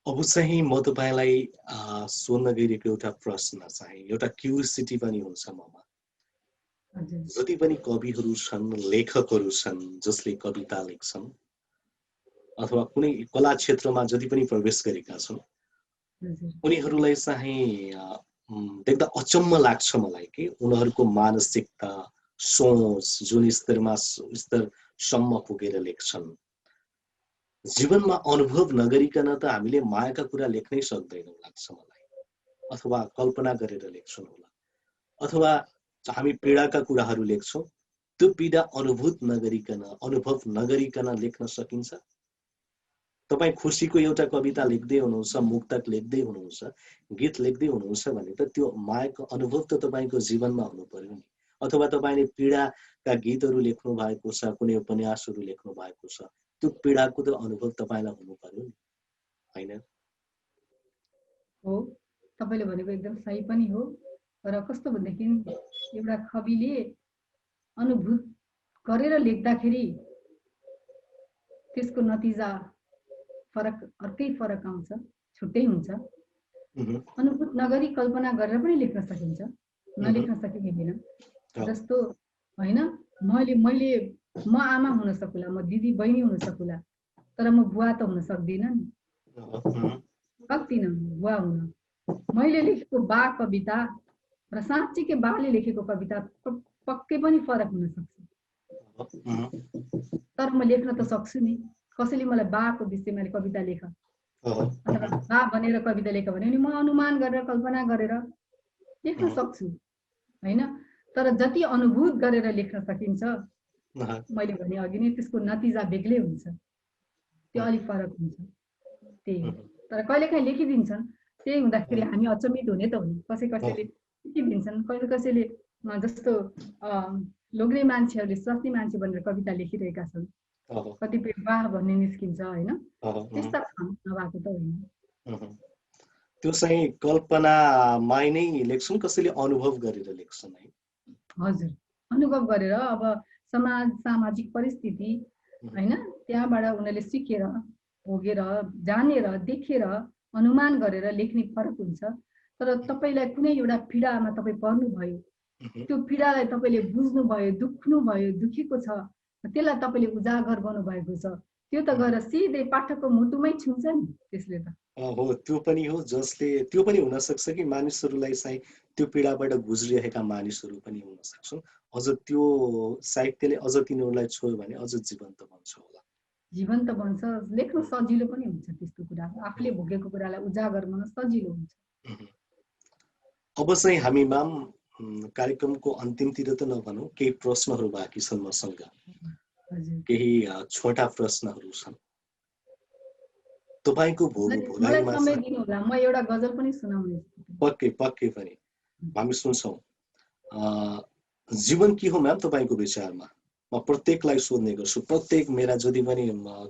अब चाहिँ म तपाईँलाई सोध्न गइरहेको एउटा प्रश्न चाहिँ एउटा क्युरियोसिटी पनि हुन्छ ममा। जति पनि कविहरू छन्, लेखकहरू छन् जसले कविता लेख्छन् अथवा कुनै कला क्षेत्रमा जति पनि प्रवेश गरेका छन्, उनीहरूलाई चाहिँ देख्दा अचम्म लाग्छ मलाई कि उनीहरूको मानसिकता, सोच जुन स्तरसम्म पुगेर लेख्छन्। जीवनमा अनुभव नगरिकन त हामीले मायाका कुरा लेख्नै सक्दैनौँ लाग्छ मलाई, अथवा कल्पना गरेर लेख्छौँ होला, अथवा हामी पीडाका कुराहरू लेख्छौँ, त्यो पीडा अनुभव नगरिकन लेख्न सकिन्छ? तपाईँ खुसीको एउटा कविता लेख्दै हुनुहुन्छ, मुक्तक लेख्दै हुनुहुन्छ, गीत लेख्दै हुनुहुन्छ भने त त्यो मायाको अनुभव त तपाईँको जीवनमा हुनु पर्यो नि। अथवा तपाईँले पीडाका गीतहरू लेख्नु भएको छ, कुनै उपन्यासहरू लेख्नु भएको छ, त्यो पीडाको त अनुभव तपाईँलाई हुनु पर्यो नि, होइन? हो, तपाईँले भनेको एकदम सही पनि हो। र कस्तो भनेदेखि एउटा कविले अनुभूत गरेर लेख्दाखेरि त्यसको नतिजा अर्कै फरक आउँछ, छुट्टै हुन्छ। अनुभूत नगरी कल्पना गरेर पनि लेख्न सकिन्छ, नलेख्न सकिँदैन। जस्तो होइन, म आमा हुन सकुला, म दिदी बहिनी हुन सकुला, तर म बुवा त हुन सक्दिनँ नि, सक्दिनँ बुवा हुन। मैले लेखेको बा कविता र साँच्चीकै बाले लेखेको कविता पक्कै पनि फरक हुन सक्छ, तर म लेख्न त सक्छु नि। कसैले मलाई बाको विषयमा कविता लेख अथवा बा भनेर कविता लेख भने म अनुमान गरेर कल्पना गरेर लेख्न सक्छु, होइन? तर जति अनुभूत गरेर लेख्न सकिन्छ, मैले भने अघि नै त्यसको नतिजा बेग्लै हुन्छ, त्यो अलिक फरक हुन्छ। त्यही हो। तर कहिलेकाहीँ लेखिदिन्छन्, त्यही हुँदाखेरि हामी अचम्मित हुने त हुने। कसैले लेखिदिन्छन्, कसैले जस्तो लोग्ने मान्छेहरूले स्वास्नी मान्छे भनेर कविता लेखिरहेका छन्, कतिपय वाह भन्ने निस्किन्छ, होइन? त्यस्ता छन्, नभएको त होइन। त्यो चाहिँ कल्पनामै नै लेख्छन्, कसैले अनुभव गरेर लेख्छन् है? हजुर, अनुभव गरेर। अब सामाजिक परिस्थिति, होइन, त्यहाँबाट उनीहरूले सिकेर, भोगेर, जानेर, देखेर, अनुमान गरेर लेख्ने फरक हुन्छ। तर तपाईँलाई कुनै एउटा पीडामा तपाईँ पर्नुभयो, त्यो पीडालाई तपाईँले बुझ्नुभयो, दुख्नुभयो, दुखेको छ, त्यसलाई तपाईँले उजागर गर्नुभएको छ, त्यो त गएर सिधै पाठकको मुटुमै छुन्छ नि त्यसले त। हो, त्यो पनि हो। त्यो पनि हुन सक्छ कि मानिसहरूलाई चाहिँ त्यो पीडाबाट गुज्रिरहेका मानिसहरू पनि हुन सक्छन्। अझ त्यो साहित्यले अझ तिनीहरूलाई छोयो भने अझ जीवन्त बन्छ होला, जीवन्त बन्छ, लेख्न सजिलो पनि हुन्छ। त्यस्तो कुरा आफूले भोगेको कुरालाई उजागर गर्न सजिलो हुन्छ। अब चाहिँ हामी म्याम कार्यक्रमको अन्तिमतिर त नभनौँ, केही प्रश्नहरू बाँकी छन् मसँग, केही छोटा प्रश्नहरू छन्। तपाईको भोगाइमा समय दिनु होला, म एउटा गजल पनि सुनाउने। पक्कै पनि हामी सुन्छौँ। जीवन के हो म्याम तपाईको विचारमा? म प्रत्येकलाई सोध्ने गर्छु, प्रत्येक मेरा जति पनि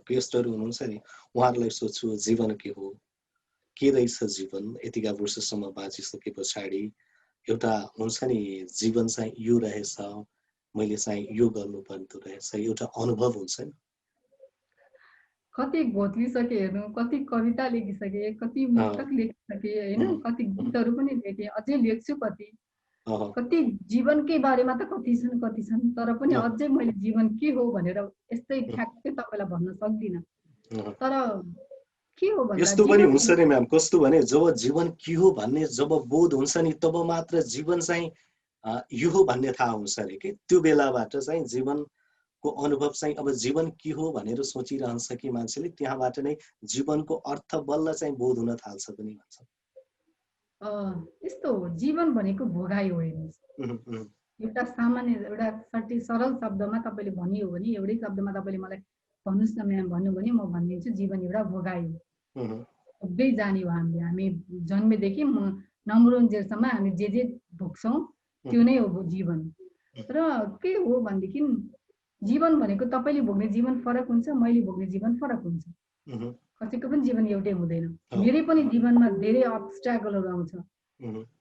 गेस्टहरू हुनुहुन्छ नि उहाँहरूलाई सोध्छु, जीवन के हो, के रहेछ जीवन? यतिका वर्षसम्म बाँचिसके पछाडि एउटा हुन्छ नि, जीवन चाहिँ यो रहेछ, मैले चाहिँ यो गर्नु पर्दो रहेछ, एउटा अनुभव हुन्छ नि। कति घोत्लिसके हेर्नु, कति कविता लेखिसके, कति मुक्तक लेखिसके, होइन, कति गीतहरू पनि लेखे, अझै लेख्छु कति जीवनकै बारेमा त कति छन्, तर पनि अझै मैले जीवन के हो भनेर यस्तै ठ्याक्कै तपाईँलाई भन्न सक्दिनँ। तर के हो भन्दा यस्तो पनि हुन्छ नि म्याम, कस्तो भने जब जीवन के हो भन्ने जब बोध हुन्छ नि, तब मात्र जीवन चाहिँ यो हो भन्ने थाहा हुन्छ अरे कि। त्यो बेलाबाट चाहिँ जीवनको अनुभव चाहिँ, अब जीवन के हो भनेर सोचिरहन्छ कि मान्छेले, त्यहाँबाट नै जीवनको अर्थ बल्ल चाहिँ बोध हुन थाल्छ पनि भन्छ। यस्तो हो, जीवन भनेको भोगाइ हो। हेर्नुहोस्, एउटा सामान्य, एउटा सरल शब्दमा तपाईँले भनियो भने, एउटै शब्दमा तपाईँले मलाई भन्नुहोस् न म्याम भन्नु भने म भनिदिन्छु, जीवन एउटा भोगाइ हो। भोग्दै जाने हो हामी जन्मेदेखि नमरुन्जेलसम्म हामी जे भोग्छौँ त्यो नै हो जीवन। र के हो भनेदेखि जीवन भनेको तपाईँले भोग्ने जीवन फरक हुन्छ, मैले भोग्ने जीवन फरक हुन्छ, कसैको पनि जीवन एउटै हुँदैन। मेरै पनि जीवनमा धेरै अब्स्ट्याकलहरू आउँछ,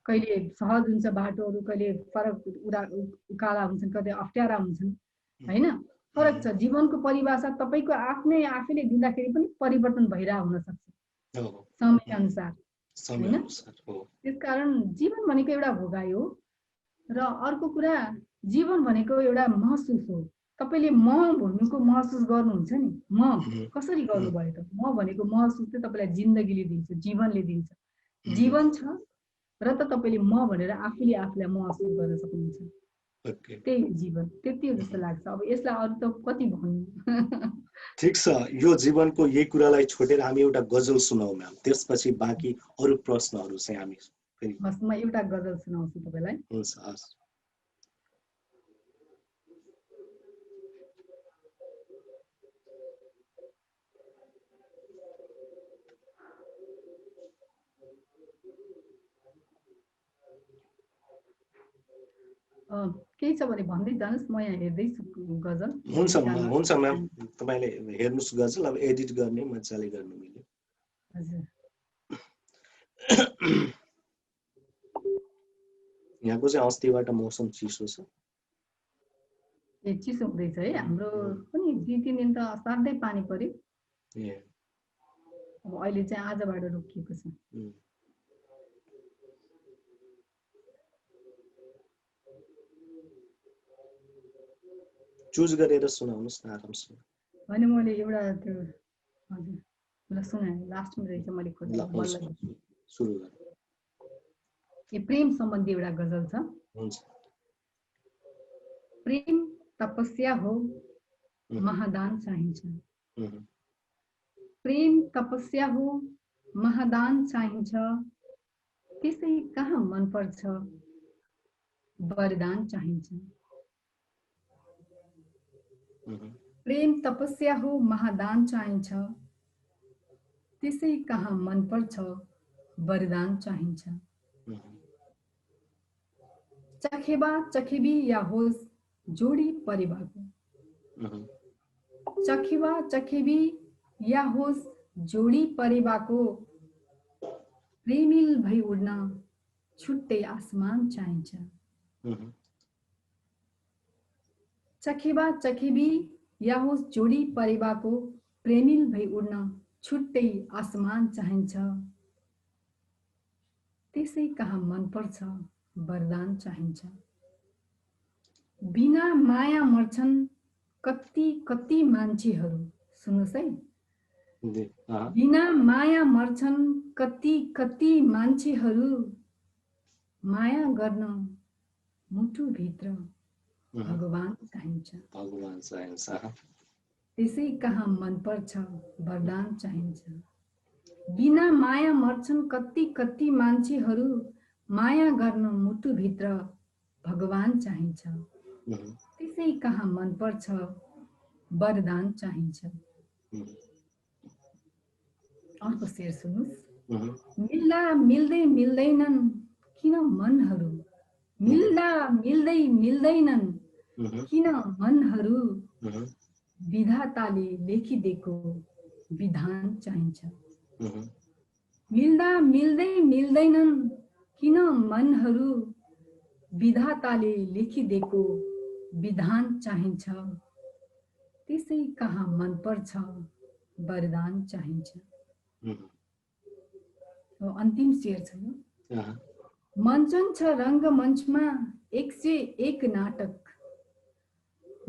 कहिले सहज हुन्छ बाटोहरू, कहिले फरक उकाला हुन्छन्, कहिले अप्ठ्यारा हुन्छन्, होइन? फरक छ। जीवनको परिभाषा तपाईको आफैले दिँदाखेरि पनि परिवर्तन भइरहेको हुन सक्छ समय अनुसार हैन। त्यसकारण जीवन भनेको एउटा भोगाइ हो। र अर्को कुरा जीवन भनेको एउटा महसुस हो। तपाईले म भन्नुको महसुस गर्नुहुन्छ नि, म कसरी गर्नुभयो त? म भनेको महसुस चाहिँ तपाईलाई जिन्दगीले दिन्छ, जीवनले दिन्छ। जीवन छ र त तपाईले म भनेर आफूले आफूलाई महसुस गर्न सक्नुहुन्छ। त्यही जीवन, त्यति हो जस्तो लाग्छ। अब यसलाई अरु त कति भन्नु। ठीक छ, यो जीवनको यही कुरालाई छोडेर हामी एउटा गजल सुनाऊ म्याम, त्यसपछि बाँकी अरु प्रश्नहरु चाहिँ हामी फेरि। बस म एउटा गजल सुनाउँछु तपाईलाई। हुन्छ, हस्। केही छ भने भन्दै जानुस्, म यहाँ हेर्दै छु गजल। हुन्छ म्याम, तपाईले हेर्नुस् गजल, अब एडिट गर्ने मजाले गर्नु मिल्यो। हजुर। यहाँको चाहिँ अस्तिबाट मौसम चिसो छ। ए चिसो हुँदैछ है? हाम्रो पनि 2-3 दिन त असाध्यै पानी पर्यो। अब अहिले चाहिँ आजबाट रोकिएको छ। चुज गरेर सुनाउनुस् न आरामसँग। हैन मैले एउटा त्यो हजुर ल सुनाए लास्टमा रहेछ, मैले खोजेको बल्ल सुरु गर। यो प्रेम सम्बन्धी एउटा गजल छ। हुन्छ। प्रेम तपस्या हो, महादान चाहिन्छ। प्रेम तपस्या हो, महादान चाहिन्छ। त्यसै कहाँ मन पर्छ, वरदान चाहिन्छ। प्रेम तपस्या हो, महादान चाहिन्छ। त्यसै कहाँ मन पर्छ, वरदान चाहिन्छ। चखेबा चखेबी या होस् जोडी परेबाको। चखेबा चखेबी या होस् जोडी परेबाको। प्रेमिल भई उड्न छुट्टै आसमान चाहिन्छ। चखेबा चखेबी या होस् जोडी परेबाको। प्रेमिल भई उड्न छुट्टै आसमान चाहिन्छ। त्यसै कहाँ मन पर्छ, वरदान चाहिन्छ। बिना माया मर्छन् कति कति मान्छेहरू। सुन्नुस् है, बिना माया मर्छन् कति कति मान्छेहरू। माया गर्न मुटुभित्र भगवान चाहिन्छ। भगवान चाहिन्छ। त्यसै कहाँ मन पर्छ, वरदान चाहिन्छ। बिना माया मर्छन् कति कति मान्छेहरू। माया गर्न मुटुभित्र भगवान चाहिन्छ। त्यसै कहाँ मन पर्छ, वरदान चाहिन्छ। अर्को शेर सुन्नुस्। मिल्दा मिल्दै मिल्दैनन् किन मनहरू। मिल्दा मिल्दै मिल्दैनन् किन मनहरू। विधाताले लेखिदिएको विधान चाहिन्छ। मिल्दा मिल्दै मिल्दैनन् किन मनहरू। विधाताले लेखिदिएको विधान चाहिन्छ। त्यसै कहाँ मन पर्छ, वरदान चाहिन्छ। अन्तिम शेर छ यो। मञ्चन छ रङ्गमञ्चमा 101 नाटक।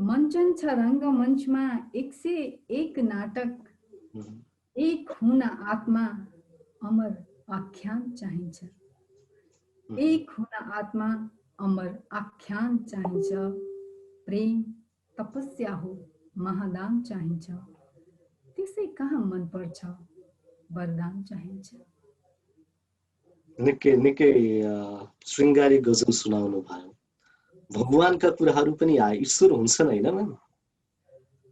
मञ्चन छ रङ्गमञ्चमा 101 नाटक। एक हुन आत्मा अमर आख्यान चाहिन्छ। एक हुन आत्मा अमर आख्यान चाहिन्छ। प्रेम तपस्या हो, महादान चाहिन्छ। त्यसै कहाँ मन पर्छ, वरदान चाहिन्छ। निकै निकै शृङ्गारी गजल सुनाउनु भयो। भगवानका कुराहरू पनि ईश्वर हुन्छन् हैन मैम?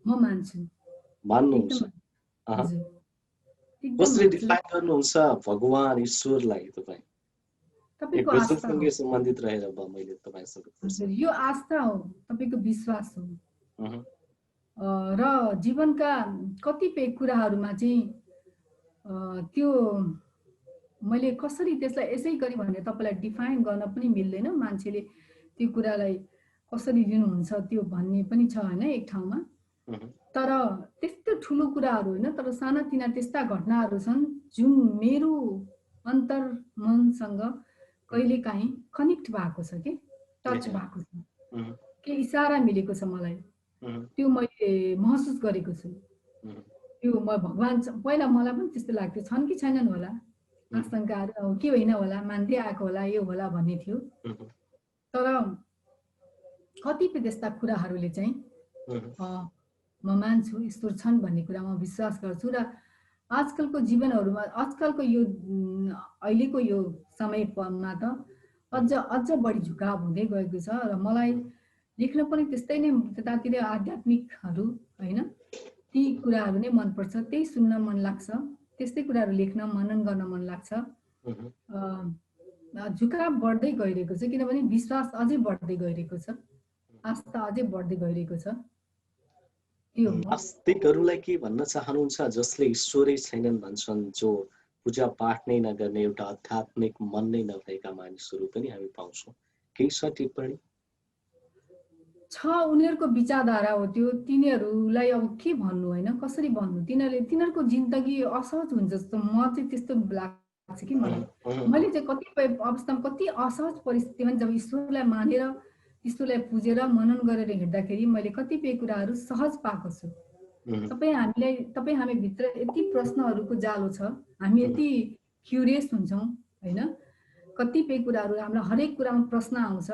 म मान्छु। मान्नुहुन्छ? कसरी डिफाइन गर्नुहुन्छ भगवान ईश्वरलाई तपाई? तपाईको आस्थासँगै सम्बन्धित रहेर भयो मैले तपाईसँग पूछेँ। यो आस्था हो, तपाईको विश्वास हो। र जीवनका कतिपय कुराहरूमा चाहिँ त्यो मैले कसरी त्यसलाई यसै गरी भने तपाईलाई डिफाइन गर्न पनि मिल्दैन। मान्छेले त्यो कुरालाई कसरी लिनुहुन्छ त्यो भन्ने पनि छ हैन एक ठाउँमा। तर त्यस्तो ठुलो कुराहरू होइन, तर सानातिना त्यस्ता घटनाहरू छन् जुन मेरो अन्तर मनसँग कहिलेकाहीँ कनेक्ट भएको छ कि टच भएको छ, के इसारा मिलेको छ मलाई, त्यो मैले महसुस गरेको छु। त्यो म भगवान पहिला मलाई पनि त्यस्तो लाग्थ्यो, छन् कि छैनन् होला आशंकाहरू, के होइन होला, मान्दै आएको होला, यो होला भन्ने थियो। तर कतिपय त्यस्ता कुराहरूले चाहिँ म मान्छु ईश्वर छन् भन्ने कुरा म विश्वास गर्छु। र आजकलको जीवनहरूमा, आजकलको यो अहिलेको यो समयमा त अझ बढी झुकाव हुँदै गएको छ। र मलाई लेख्न पनि त्यस्तै नै त्यतातिर आध्यात्मिकहरू होइन, ती कुराहरू नै मनपर्छ, त्यही सुन्न मन लाग्छ, त्यस्तै कुराहरू लेख्न मनन गर्न मन लाग्छ। झुकाव बढ्दै गइरहेको छ, किनभने विश्वास अझै बढ्दै गइरहेको छ, आस्था अझै बढ्दै गइरहेको छ। नास्तिकहरूलाई के भन्न चाहनुहुन्छ जसले ईश्वरै छैनन् भन्छन्, जो पूजा पाठ नै नगर्ने एउटा आध्यात्मिक मन नै नभएका मानिसहरू पनि हामी पाउँछौँ, केही छ टिप्पणी छ? उनीहरूको विचारधारा हो त्यो, तिनीहरूलाई अब के भन्नु होइन, कसरी भन्नु, तिनीहरूको जिन्दगी असहज हुन्छ जस्तो म चाहिँ त्यस्तो लाग्छ कि मलाई। मैले चाहिँ कतिपय अवस्थामा कति असहज परिस्थितिमा जब ईश्वरलाई मानेर ईश्वरलाई पुजेर मनन गरेर हिँड्दाखेरि मैले कतिपय कुराहरू सहज पाएको छु। तपाईँ हामीभित्र यति प्रश्नहरूको जालो छ, हामी यति क्युरियस हुन्छौँ होइन, कतिपय कुराहरू हामीलाई हरेक कुरामा प्रश्न आउँछ,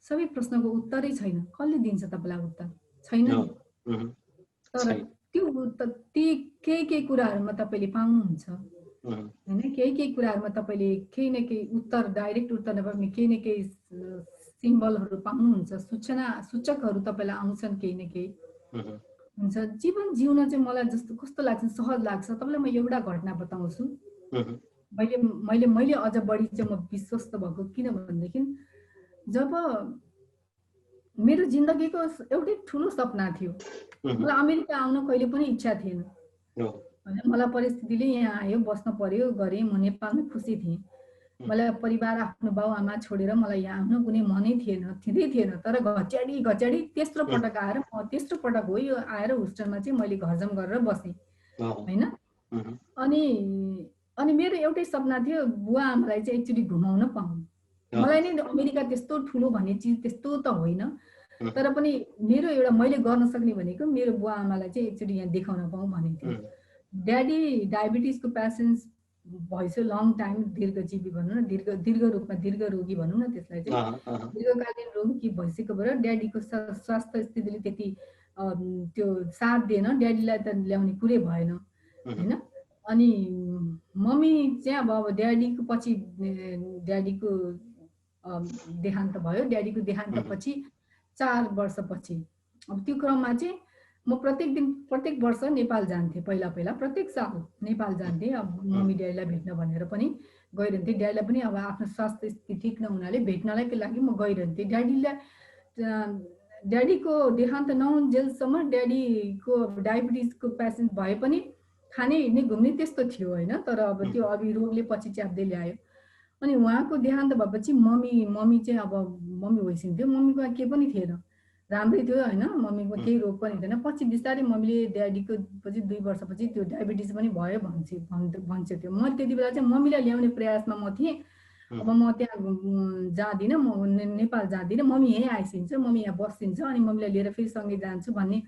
सबै प्रश्नको उत्तरै छैन। कसले दिन्छ तपाईँलाई उत्तर? छैन नि। तर ती केही कुराहरूमा तपाईँले पाउनुहुन्छ होइन, केही कुराहरूमा तपाईँले केही न केही उत्तर, डाइरेक्ट उत्तर नभए पनि केही न केही सिम्बलहरू पाउनुहुन्छ, सूचकहरू तपाईँलाई आउँछन्, केही न केही हुन्छ। जीवन जिउन चाहिँ मलाई जस्तो कस्तो लाग्छ, सहज लाग्छ। तपाईँलाई म एउटा घटना बताउँछु। मैले अझ बढी चाहिँ म विश्वस्त भएको किनभनेदेखि जब मेरो जिन्दगीको एउटै ठुलो सपना थियो, मलाई अमेरिका आउन कहिले पनि इच्छा थिएन होइन, मलाई परिस्थितिले यहाँ आयो, बस्न पर्यो, गरेँ। म नेपालमै खुसी थिएँ। मलाई परिवार, आफ्नो बाउ आमा छोडेर मलाई यहाँ आउन कुनै मनै थिँदै थिएन। तर घच्याडी तेस्रो पटक आएर, तेस्रो पटक हो यो आएर होस्टेलमा चाहिँ मैले घरजम गरेर बसेँ होइन। अनि मेरो एउटै सपना थियो, बुवा आमालाई चाहिँ एकचोटि घुमाउन पाउनु। मलाई नै अमेरिका त्यस्तो ठुलो भन्ने चिज त्यस्तो त होइन, तर पनि मेरो एउटा मैले गर्न सक्ने भनेको मेरो बुवा आमालाई चाहिँ एकचोटि यहाँ देखाउन पाऊँ भन्ने थियो। ड्याडी डायबिटिजको पेसेन्ट भइसक्यो, लङ टाइम, दीर्घजीवी भनौँ न, दीर्घ रूपमा दीर्घरोगी भनौँ न, त्यसलाई चाहिँ दीर्घकालीन रोगी भइसकेको भएर ड्याडीको स्वास्थ्य स्थितिले त्यति त्यो साथ दिएन, ड्याडीलाई त ल्याउने कुरै भएन होइन। अनि मम्मी चाहिँ अब ड्याडीको पछि ड्याडीको देहान्त भयो। ड्याडीको देहान्तपछि 4 वर्षपछि अब त्यो क्रममा चाहिँ म प्रत्येक वर्ष नेपाल जान्थेँ। पहिला प्रत्येक साल नेपाल जान्थेँ, अब मम्मी ड्याडीलाई भेट्न भनेर पनि गइरहन्थेँ। ड्याडीलाई पनि अब आफ्नो स्वास्थ्य स्थिति ठिक नहुनाले भेट्नलाई लागि म गइरहन्थेँ। ड्याडीको देहान्त नहुन्जेलसम्म ड्याडीको डायबिटिजको पेसेन्ट भए पनि खाने हिँड्ने घुम्ने त्यस्तो थियो होइन। तर अब त्यो रोगले पछि च्याप्दै ल्यायो। अनि उहाँको देहान्त भएपछि मम्मी चाहिँ अब मम्मी भइसक्यो, मम्मीको केही पनि थिएन, राम्रै थियो होइन, मम्मीको केही रोग पनि थिएन। पछि बिस्तारै मम्मीले ड्याडीको पछि 2 वर्षपछि त्यो डायबिटिज पनि भयो भन्छ थियो। म त्यति बेला चाहिँ मम्मीलाई ल्याउने प्रयासमा म थिएँ। अब म त्यहाँ जाँदिनँ, म नेपाल जाँदिनँ, मम्मी यहीँ आइसिन्छ, मम्मी यहाँ बसिन्छ, अनि मम्मीलाई लिएर फेरि सँगै जान्छु भन्ने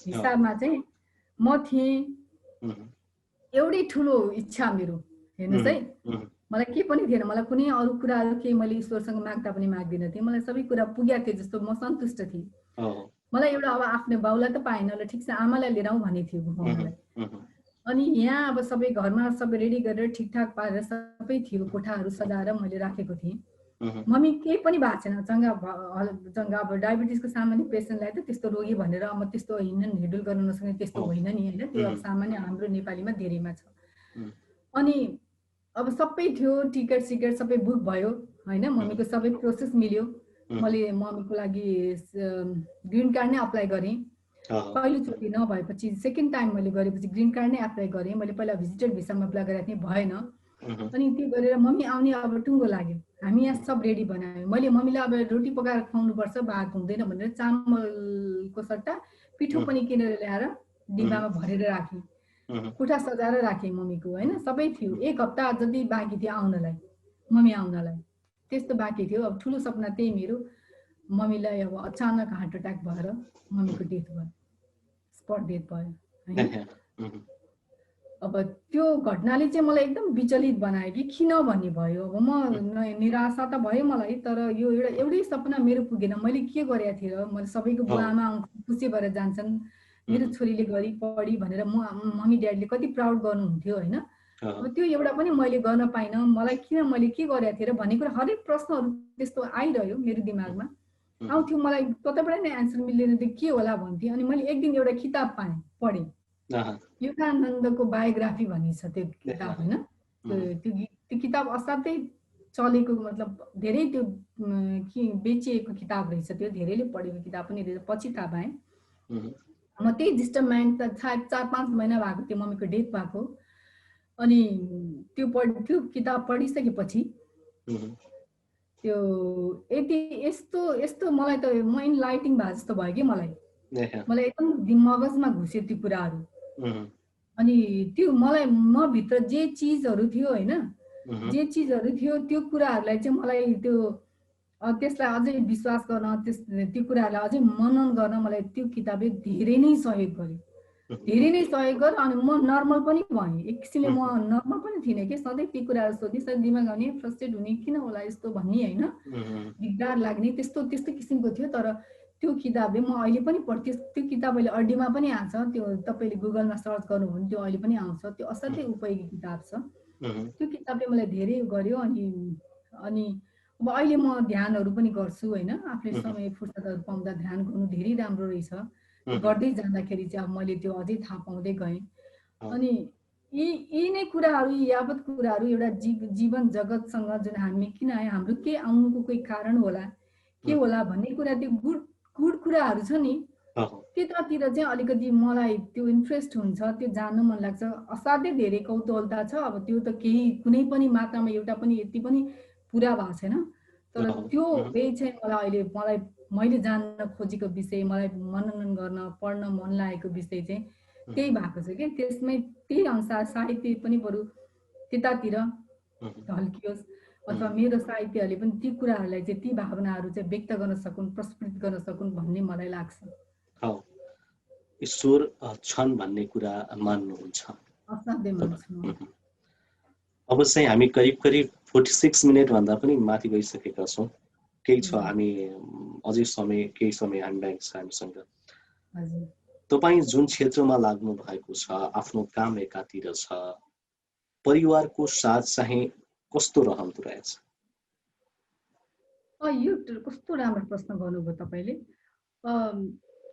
हिसाबमा चाहिँ म थिएँ। एउटै ठुलो इच्छा मेरो, हेर्नुहोस् है, मलाई के पनि थिएन, मलाई कुनै अरू कुराहरू केही मैले ईश्वरसँग माग्दा पनि माग्दिनँ थिएँ। मलाई सबै कुरा पुगेको थियो जस्तो म सन्तुष्ट थिएँ। मलाई एउटा अब आफ्नो बाउलाई त पाएन, ल ठिक छ आमालाई लिएर आउँ भन्ने थियो घुमाउनलाई। अनि यहाँ अब सबै घरमा सबै रेडी गरेर ठिकठाक पारेर सबै थियो, कोठाहरू सजाएर मैले राखेको थिएँ। मम्मी केही पनि भएको छैन, चङ्गा अब डायबिटिजको सामान्य पेसेन्टलाई त त्यस्तो रोगी भनेर अब त्यस्तो हिँडुल गर्न नसक्ने त्यस्तो होइन नि होइन, त्यो अब सामान्य हाम्रो नेपालीमा धेरैमा छ। अनि अब सबै थियो, टिकट सिकट सबै बुक भयो होइन, मम्मीको सबै प्रोसेस मिल्यो। मैले मम्मीको लागि ग्रिन कार्ड नै अप्लाई गरेँ। पहिलोचोटि नभएपछि सेकेन्ड टाइम मैले गरेपछि ग्रिन कार्ड नै एप्लाई गरेँ। मैले पहिला भिजिटर भिसामा अप्लाई गरेको थिएँ, भएन। अनि त्यो गरेर मम्मी आउने अब टुङ्गो लाग्यो। हामी यहाँ सब रेडी बनायौँ। मैले मम्मीलाई अब रोटी पकाएर खुवाउनुपर्छ, भात हुँदैन भनेर चामलको सट्टा पिठो पनि किनेर ल्याएर डिब्बामा भरेर राखेँ, कोठा सजाएर राखेँ मम्मीको, होइन सबै थियो। 1 हप्ता जति बाँकी थियो आउनलाई, मम्मी आउनलाई, त्यस्तो बाँकी थियो। अब ठुलो सपना त्यही मेरो। मम्मीलाई अब अचानक हार्ट अट्याक भएर मम्मीको डेथ भयो, स्पट डेथ भयो होइन। अब त्यो घटनाले चाहिँ मलाई एकदम विचलित बनायो कि किन भन्ने भयो। अब म निराशा त भयो मलाई, तर यो एउटै सपना मेरो पुगेन। मैले के गरेको थिएँ र, मैले सबैको बुवा आमा खुसी भएर जान्छन्, मेरो छोरीले गरी पढी भनेर मम्मी ड्याडीले कति प्राउड गर्नुहुन्थ्यो होइन। अब त्यो एउटा पनि मैले गर्न पाइनँ। मलाई किन, मैले के गरेको थिएँ र भन्ने कुरा हरेक प्रश्नहरू त्यस्तो आइरह्यो मेरो दिमागमा, आउँथ्यो। मलाई कतैबाट नै एन्सर मिल्दैन थियो, के होला भन्थेँ। अनि मैले एक दिन एउटा किताब पाएँ, पढेँ, योगानन्दको बायोग्राफी भन्ने छ त्यो किताब होइन। त्यो किताब असाध्यै चलेको, मतलब धेरै त्यो बेचिएको किताब रहेछ, त्यो धेरैले पढेको किताब पनि रहेछ, पछि थाहा पाएँ। म त्यही डिस्टर्बमेन्ट त सायद 4-5 महिना भएको थियो मम्मीको डेथ भएको। अनि त्यो किताब पढिसकेपछि त्यो यस्तो यस्तो मलाई त म इनलाइटिङ भए जस्तो भयो कि मलाई एकदम मगजमा घुस्यो त्यो कुराहरू। अनि त्यो मलाई म भित्र जे चिजहरू थियो होइन, जे चिजहरू थियो त्यो कुराहरूलाई चाहिँ मलाई त्यसलाई अझै विश्वास गर्न, त्यो कुराहरूलाई अझै मनन गर्न मलाई त्यो किताबले धेरै नै सहयोग गर्यो, धेरै नै सहयोग गर्यो। अनि म नर्मल पनि भएँ एक किसिमले। म नर्मल पनि थिइनँ कि, सधैँ ती कुराहरू सोध्ने, सधैँ दिमाग आउने, फ्रस्ट्रेट हुने, किन होला यस्तो भन्ने होइन, दिगदार लाग्ने, त्यस्तो किसिमको थियो। तर त्यो किताबले म अहिले पनि पढ्थेँ। त्यो किताब अहिले अडियोमा पनि आउँछ, त्यो तपाईँले गुगलमा सर्च गर्नुभयो भने त्यो अहिले पनि आउँछ। त्यो असाध्यै उपयोगी किताब छ। त्यो किताबले मलाई धेरै गर्यो। अनि अब अहिले म ध्यानहरू पनि गर्छु होइन, आफूले समय फुर्सदहरू पाउँदा ध्यान गर्नु धेरै राम्रो रहेछ। गर्दै जाँदाखेरि चाहिँ अब मैले त्यो अझै थाहा पाउँदै गएँ। अनि यी नै कुराहरू, यावत कुराहरू एउटा जीवन जगतसँग जुन हामी किन आयो, हाम्रो के आउनुको कोही कारण होला, के होला भन्ने कुरा, त्यो गुड कुराहरू छ नि, त्यतातिर चाहिँ अलिकति मलाई त्यो इन्ट्रेस्ट हुन्छ, त्यो जान्नु मन लाग्छ। असाध्यै धेरै कौतूहलता छ। अब त्यो त केही कुनै पनि मात्रामा एउटा पनि यति पनि पुरा भएको छैन, तर त्यो चाहिँ मलाई मैले जान्न खोजेको विषय, मलाई मनन गर्न पढ्न मन लागेको विषय चाहिँ त्यही भएको छ कि। त्यसमै त्यही अनुसार साहित्य पनि बरु त्यतातिर ढल्कियोस्, अथवा मेरो साहित्यहरूले पनि ती कुराहरूलाई चाहिँ, ती भावनाहरू चाहिँ व्यक्त गर्न सकुन्, प्रस्फुटित गर्न सकुन् भन्ने मलाई लाग्छ। ईश्वर छन् भन्ने कुरा मान्नुहुन्छ? असाध्यै मान्छु। अब चाहिँ हामी करिब 46 मिनट भन्दा पनि माथि गइसकेका छौँ। केही छ, हामी अझै केही समय हामीसँग छ हामीसँग। तपाईँ जुन क्षेत्रमा लाग्नु भएको छ, आफ्नो काम एकातिर छ, परिवारको साथ चाहिँ कस्तो रहँदो रहेछ? यो कस्तो राम्रो प्रश्न गर्नुभयो तपाईँले।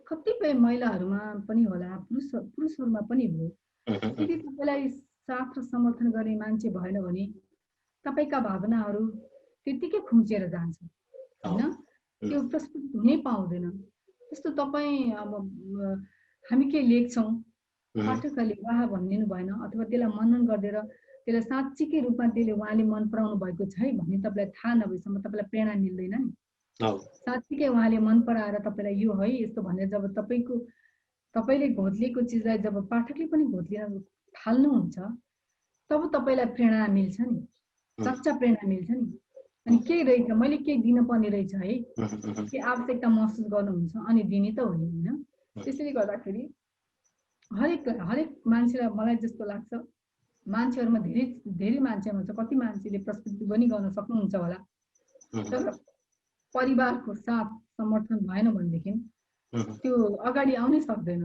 कतिपय महिलाहरूमा पनि होला, पुरुषहरूमा पनि हो, यदि तपाईँलाई साथ र समर्थन गर्ने मान्छे भएन भने तपाईँका भावनाहरू त्यतिकै खुम्चिएर जान्छ होइन, त्यो प्रस्फुट हुनै पाउँदैन। त्यस्तो तपाईँ अब हामी के लेख्छौँ, पाठकले वाह भनिदिनु भएन, अथवा त्यसलाई मनन गरिदिएर त्यसलाई साँच्चीकै रूपमा त्यसले उहाँले मन पराउनु भएको छ है भन्ने तपाईँलाई थाहा नभएसम्म तपाईँलाई प्रेरणा मिल्दैन नि। साँच्चीकै उहाँले मन पराएर तपाईँलाई यो है यस्तो भनेर जब तपाईँले घोत्लिएको चिजलाई जब पाठकले पनि घोत्लिन थाल्नुहुन्छ, तब तपाईँलाई प्रेरणा मिल्छ नि, सच्चा प्रेरणा मिल्छ नि। अनि केही रहेछ, मैले केही दिनुपर्ने रहेछ है, के आवश्यकता महसुस गर्नुहुन्छ, अनि दिने त हो नि होइन। त्यसैले गर्दाखेरि हरेक मान्छेलाई मलाई जस्तो लाग्छ, मान्छेहरूमा धेरै मान्छे हुन्छ, कति मान्छेले प्रस्तुति पनि गर्न सक्नुहुन्छ होला, तर परिवारको साथ समर्थन भएन भनेदेखि त्यो अगाडि आउनै सक्दैन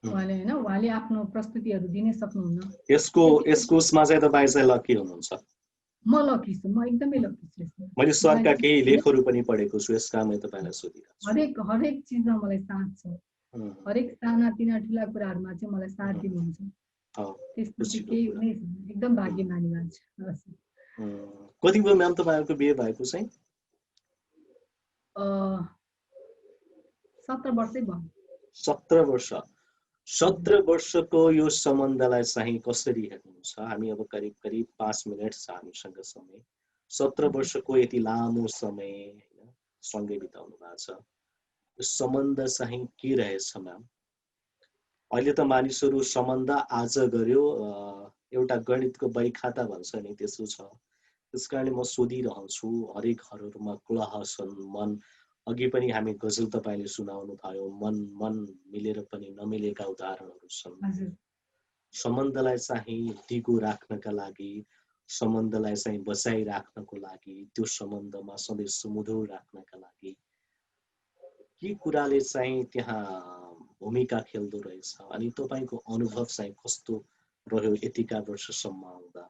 उहाँले होइन। उहाँले आफ्नो प्रस्तुतिहरू दिनै सक्नुहुन्न। यसकोमा चाहिँ तपाईँ चाहिँ लकी हुनुहुन्छ। म लकी छु, म एकदमै लकी छु। मैले सरका केही लेखहरू पनि पढेको छु, यसका मैले तपाईँलाई सोधिरहेको छु। हरेक चिजमा मलाई साथ छ, हरेक साना तिना ठुला कुराहरूमा चाहिँ मलाई साथ दिनुहुन्छ। त्यस्तो चाहिँ केही नै छैन, एकदम भाग्यमानी मान्छे। कति भयो म्याम तपाईँहरूको बिहे भएको चाहिँ? 17 वर्षै भयो। 17 वर्ष। 17 वर्षको यो सम्बन्धलाई चाहिँ कसरी हेर्नुहुन्छ? हामी अब करिब 5 मिनट छ हामीसँग समय। 17 वर्षको यति लामो समय हैन सँगै बिताउनु भएको छ। यो सम्बन्ध चाहिँ के रहेछ म्याम? अहिले त मानिसहरू सम्बन्ध आज गर्यो एउटा गणितको बही खाता भन्छ नि त्यसो छ। त्यसकारणले म सोधिरहन्छु, हरेक घरहरूमा कलह छन्, मन अघि पनि हामी गजल तपाईले सुनाउनु भयो, मन मन मिलेर पनि नमिलेका उदाहरणहरू छन्। सम्बन्धलाई चाहिँ टिको राख्नका लागि, सम्बन्धलाई चाहिँ बचाइराख्नको लागि, त्यो सम्बन्धमा सधैँ सुमधुर राख्नका लागि के कुराले चाहिँ त्यहाँ भूमिका खेल्दो रहेछ अनि तपाईको अनुभव चाहिँ कस्तो रह्यो यतिका वर्षसम्म आउँदा?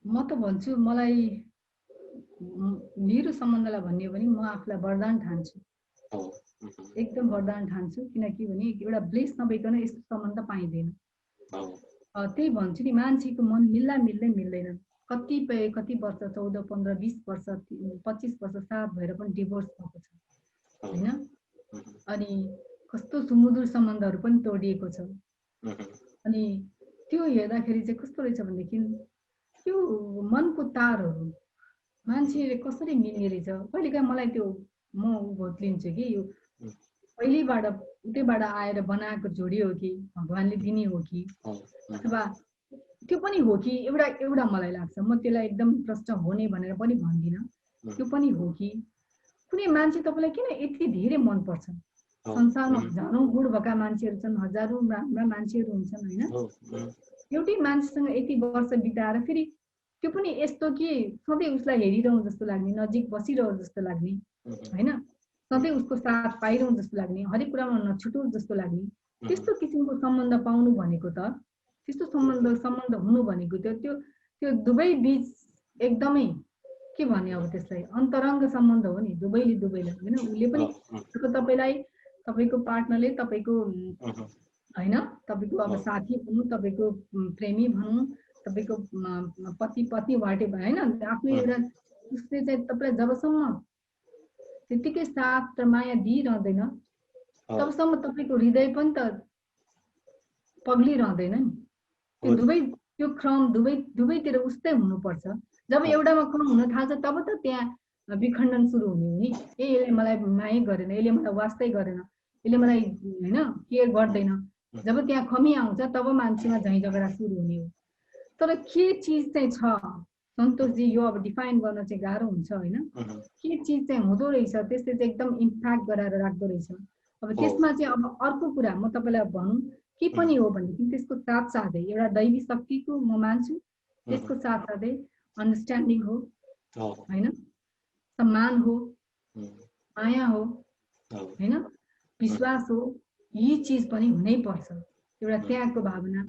म त भन्छु मलाई मेरो सम्बन्धलाई भन्ने पनि म आफूलाई वरदान ठान्छु। एकदम वरदान ठान्छु, किनकि भने एउटा ब्लेस नभइकन यस्तो सम्बन्ध पाइँदैन। त्यही भन्छु नि, मान्छेको मन मिल्दा मिल्दै मिल्दैन। कतिपय कति वर्ष 14, 15, 20 वर्ष 25 वर्ष साथ भएर पनि डिभोर्स भएको छ हैन। अनि कस्तो सुमधुर सम्बन्धहरू पनि तोडिएको छ। अनि त्यो हेर्दाखेरि चाहिँ कस्तो रहेछ भनेदेखि त्यो मनको तारहरू मान्छेले कसरी मिल्ने रहेछ। कहिलेकाहीँ मलाई त्यो म भोत्लिन्छु कि यो पहिलेबाट उतैबाट आएर बनाएको जोडी हो कि भगवानले दिने हो कि अथवा त्यो पनि हो कि एउटा एउटा मलाई लाग्छ। म त्यसलाई एकदम प्रष्ट हो नै भनेर पनि भन्दिनँ, त्यो पनि हो कि कुनै मान्छे तपाईँलाई किन यति धेरै मन पर्छ। संसारमा हजारौँ गुण भएका मान्छेहरू छन्, हजारौँ राम्रा मान्छेहरू हुन्छन् हैन। एउटै मान्छेसँग यति वर्ष बिताएर फेरि त्यो पनि यस्तो कि सधैँ उसलाई हेरिरहँ जस्तो लाग्ने, नजिक बसिरहँ जस्तो लाग्ने हैन, सधैँ उसको साथ पाइरहँ जस्तो लाग्ने, हरेक कुरामा नछुटोस् जस्तो लाग्ने, त्यस्तो किसिमको सम्बन्ध पाउनु भनेको त, त्यस्तो सम्बन्ध हुनु भनेको त्यो त्यो दुवै बीच एकदमै के भन्ने अब त्यसलाई अन्तरङ्ग सम्बन्ध हो नि, दुवैले दुवैलाई हैन। उसले पनि तपाईलाई तपाईको पार्टनरले तपाईको हैन, तपाईको अब साथी भनौँ, तपाईको प्रेमी भनौँ, तपाईको पति पत्नी वाटेभर हैन, आफ्नो एउटा उसले चाहिँ तपाईलाई जबसम्म त्यतिकै साथ र माया दिइरहँदैन तबसम्म तपाईको हृदय पनि त पग्लिरहँदैन नि। त्यो दुवै त्यो क्रम दुवैतिर उस्तै हुनुपर्छ। जब एउटामा कम हुन थाल्छ तब त त्यहाँ विखण्डन सुरु हुने हो नि। यसले मलाई माया गरेन, यसले मलाई वास्तै गरेन, यसले मलाई हैन केयर गर्दैन। जब त्यहाँ कमी आउँछ तब मान्छेमा झैँ झगडा सुरु हुने हो। तर के चिज चाहिँ छ सन्तोषजी, यो अब डिफाइन गर्न चाहिँ गाह्रो हुन्छ हैन। के चिज चाहिँ हुँदो रहेछ त्यसले चाहिँ एकदम इम्प्याक्ट गराएर राख्दो रहेछ। अब त्यसमा चाहिँ अब अर्को कुरा म तपाईलाई भनौँ के पनि हो भनेदेखि त्यसको साथसाथै एउटा दैवी शक्तिको म मान्छु, त्यसको साथसाथै अन्डरस्ट्यान्डिङ हो हैन, सम्मान हो, माया हो हैन, विश्वास हो। यी चिज पनि हुनै पर्छ। एउटा त्यागको भावना,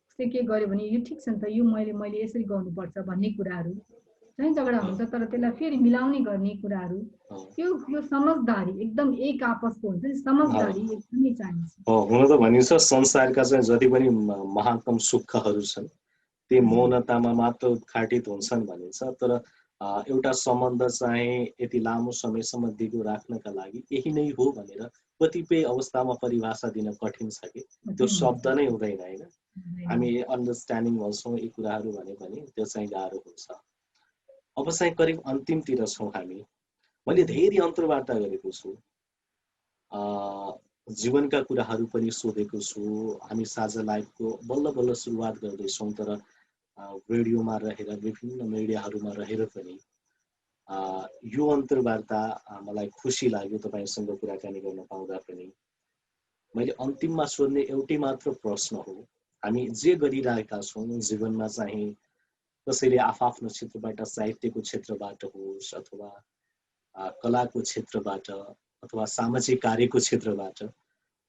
उसले के गर्यो भने यो ठिक छ नि त, यो मैले यसरी गर्नुपर्छ भन्ने कुराहरू चाहिँ झगडा हुन्छ। तर त्यसलाई फेरि मिलाउने गर्ने कुराहरू यो समझदारी एकदम एक आपसको हुन्छ नि, समझदारी एकदमै चाहिन्छ। हुन त भनिन्छ संसारका चाहिँ जति पनि महानतम सुखहरू छन् ती मौनतामा मात्र उद्घाटित हुन्छन् भनिन्छ। तर एउटा सम्बन्ध चाहिँ यति लामो समयसम्म दिगो राख्नका लागि यही नै हो भनेर कतिपय अवस्थामा परिभाषा दिन कठिन छ कि त्यो शब्द नै हुँदैन हैन। हामी अन्डरस्ट्यान्डिङ भन्छौँ यी कुराहरू भने पनि त्यो चाहिँ गाह्रो हुन्छ। अब चाहिँ करिब अन्तिमतिर छौँ हामी। मैले धेरै अन्तर्वार्ता गरेको छु, जीवनका कुराहरू पनि सोधेको छु। हामी साझा लाइभको बल्ल बल्ल सुरुवात गर्दैछौँ, तर रेडियोमा रहेर विभिन्न मिडियाहरूमा रहेर पनि यो अन्तर्वार्ता मलाई खुसी लाग्यो तपाईसँग कुराकानी गर्न पाउँदा पनि। मैले अन्तिममा सोध्ने एउटै मात्र प्रश्न हो, हामी जे गरिरहेका छौँ जीवनमा चाहिँ कसैले आफ्नो क्षेत्रबाट, साहित्यको क्षेत्रबाट होस् अथवा कलाको क्षेत्रबाट अथवा सामाजिक कार्यको क्षेत्रबाट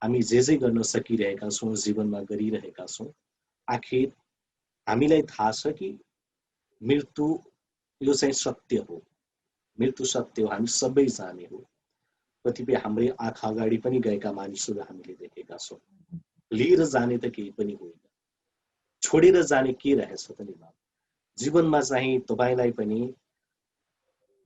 हामी जे गर्न सकिरहेका छौँ, जीवनमा गरिरहेका छौँ, आखिर हामीलाई थाहा छ कि मृत्यु यो चाहिँ सत्य हो। मृत्यु सत्य हो, हामी सबै जाने हो। कतिपय हाम्रै आँखा अगाडि पनि गएका मानिसहरू हामीले देखेका छौँ। लिएर जाने त केही पनि होइन, छोडेर जाने के रहेछ त नि। जीवनमा चाहिँ तपाईलाई पनि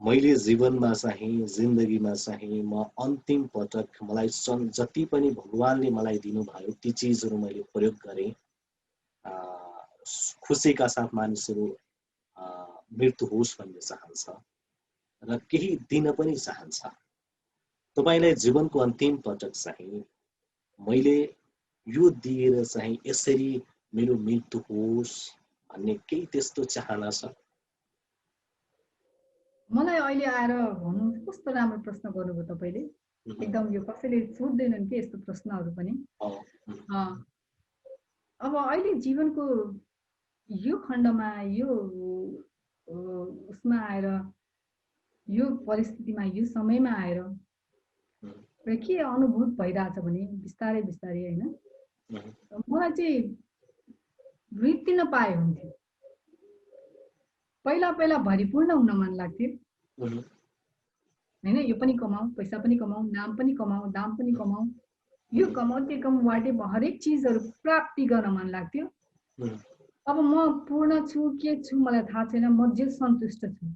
मैले जीवनमा चाहिँ जिन्दगीमा चाहिँ म अन्तिम पटक मलाई जति पनि भगवानले मलाई दिनुभयो ती चिजहरू मैले प्रयोग गरेँ। खुसीका साथ मानिसहरू मृत्यु होस् भन्ने चाहन्छ र केही दिन पनि चाहन्छ। तपाईलाई जीवनको अन्तिम पटक चाहिँ मैले यो दिएर चाहिँ यसरी मेरो मृत्यु होस् भन्ने केही त्यस्तो चाहना छ? मलाई अहिले आएर भन्नु कस्तो राम्रो प्रश्न गर्नुभयो तपाईले। एकदम यो कसैले सोध्दैनन् के यस्तो प्रश्नहरू पनि। अब अहिले जीवनको यो खण्डमा यो उसमा आएर यो परिस्थितिमा यो समयमा आएर के अनुभूत भइरहेछ भने बिस्तारै बिस्तारै हैन मलाई चाहिँ वृत्ति नपाए हुन्थ्यो। पहिला पहिला भरिपूर्ण हुन मन लाग्थ्यो हैन, यो पनि कमाऊ, पैसा पनि कमाऊ, नाम पनि कमाऊ, दाम पनि कमाऊ, यो कमाऊ त्यो कमाऊ, वाटे हरेक चिजहरू प्राप्ति गर्न मन लाग्थ्यो। अब म पूर्ण छु के छु मलाई थाहा छैन, म जे सन्तुष्ट छु।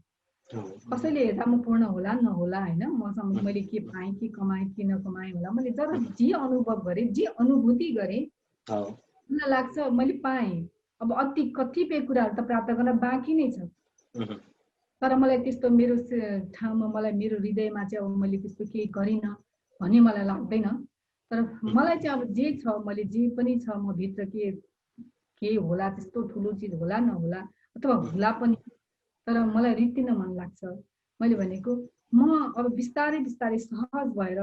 कसैले हेर्दा म पूर्ण होला नहोला हैन, मसँग मैले के पाएँ, के कमाएँ, के नकमाएँ होला, मैले जब जे अनुभव गरेँ, जे अनुभूति गरेँ मलाई लाग्छ मैले पाएँ। अब अति कतिपय कुराहरू त प्राप्त गर्न बाँकी नै छ, तर मलाई त्यस्तो मेरो ठाउँमा मलाई मेरो हृदयमा चाहिँ अब मैले त्यस्तो केही गरिनँ भन्ने मलाई लाग्दैन। तर मलाई चाहिँ अब जे छ, मैले जे पनि छ म भित्र के होला, त्यस्तो ठुलो चिज होला नहोला अथवा होला पनि, तर मलाई रित्तिन मन लाग्छ। मैले भनेको म अब बिस्तारै बिस्तारै सहज भएर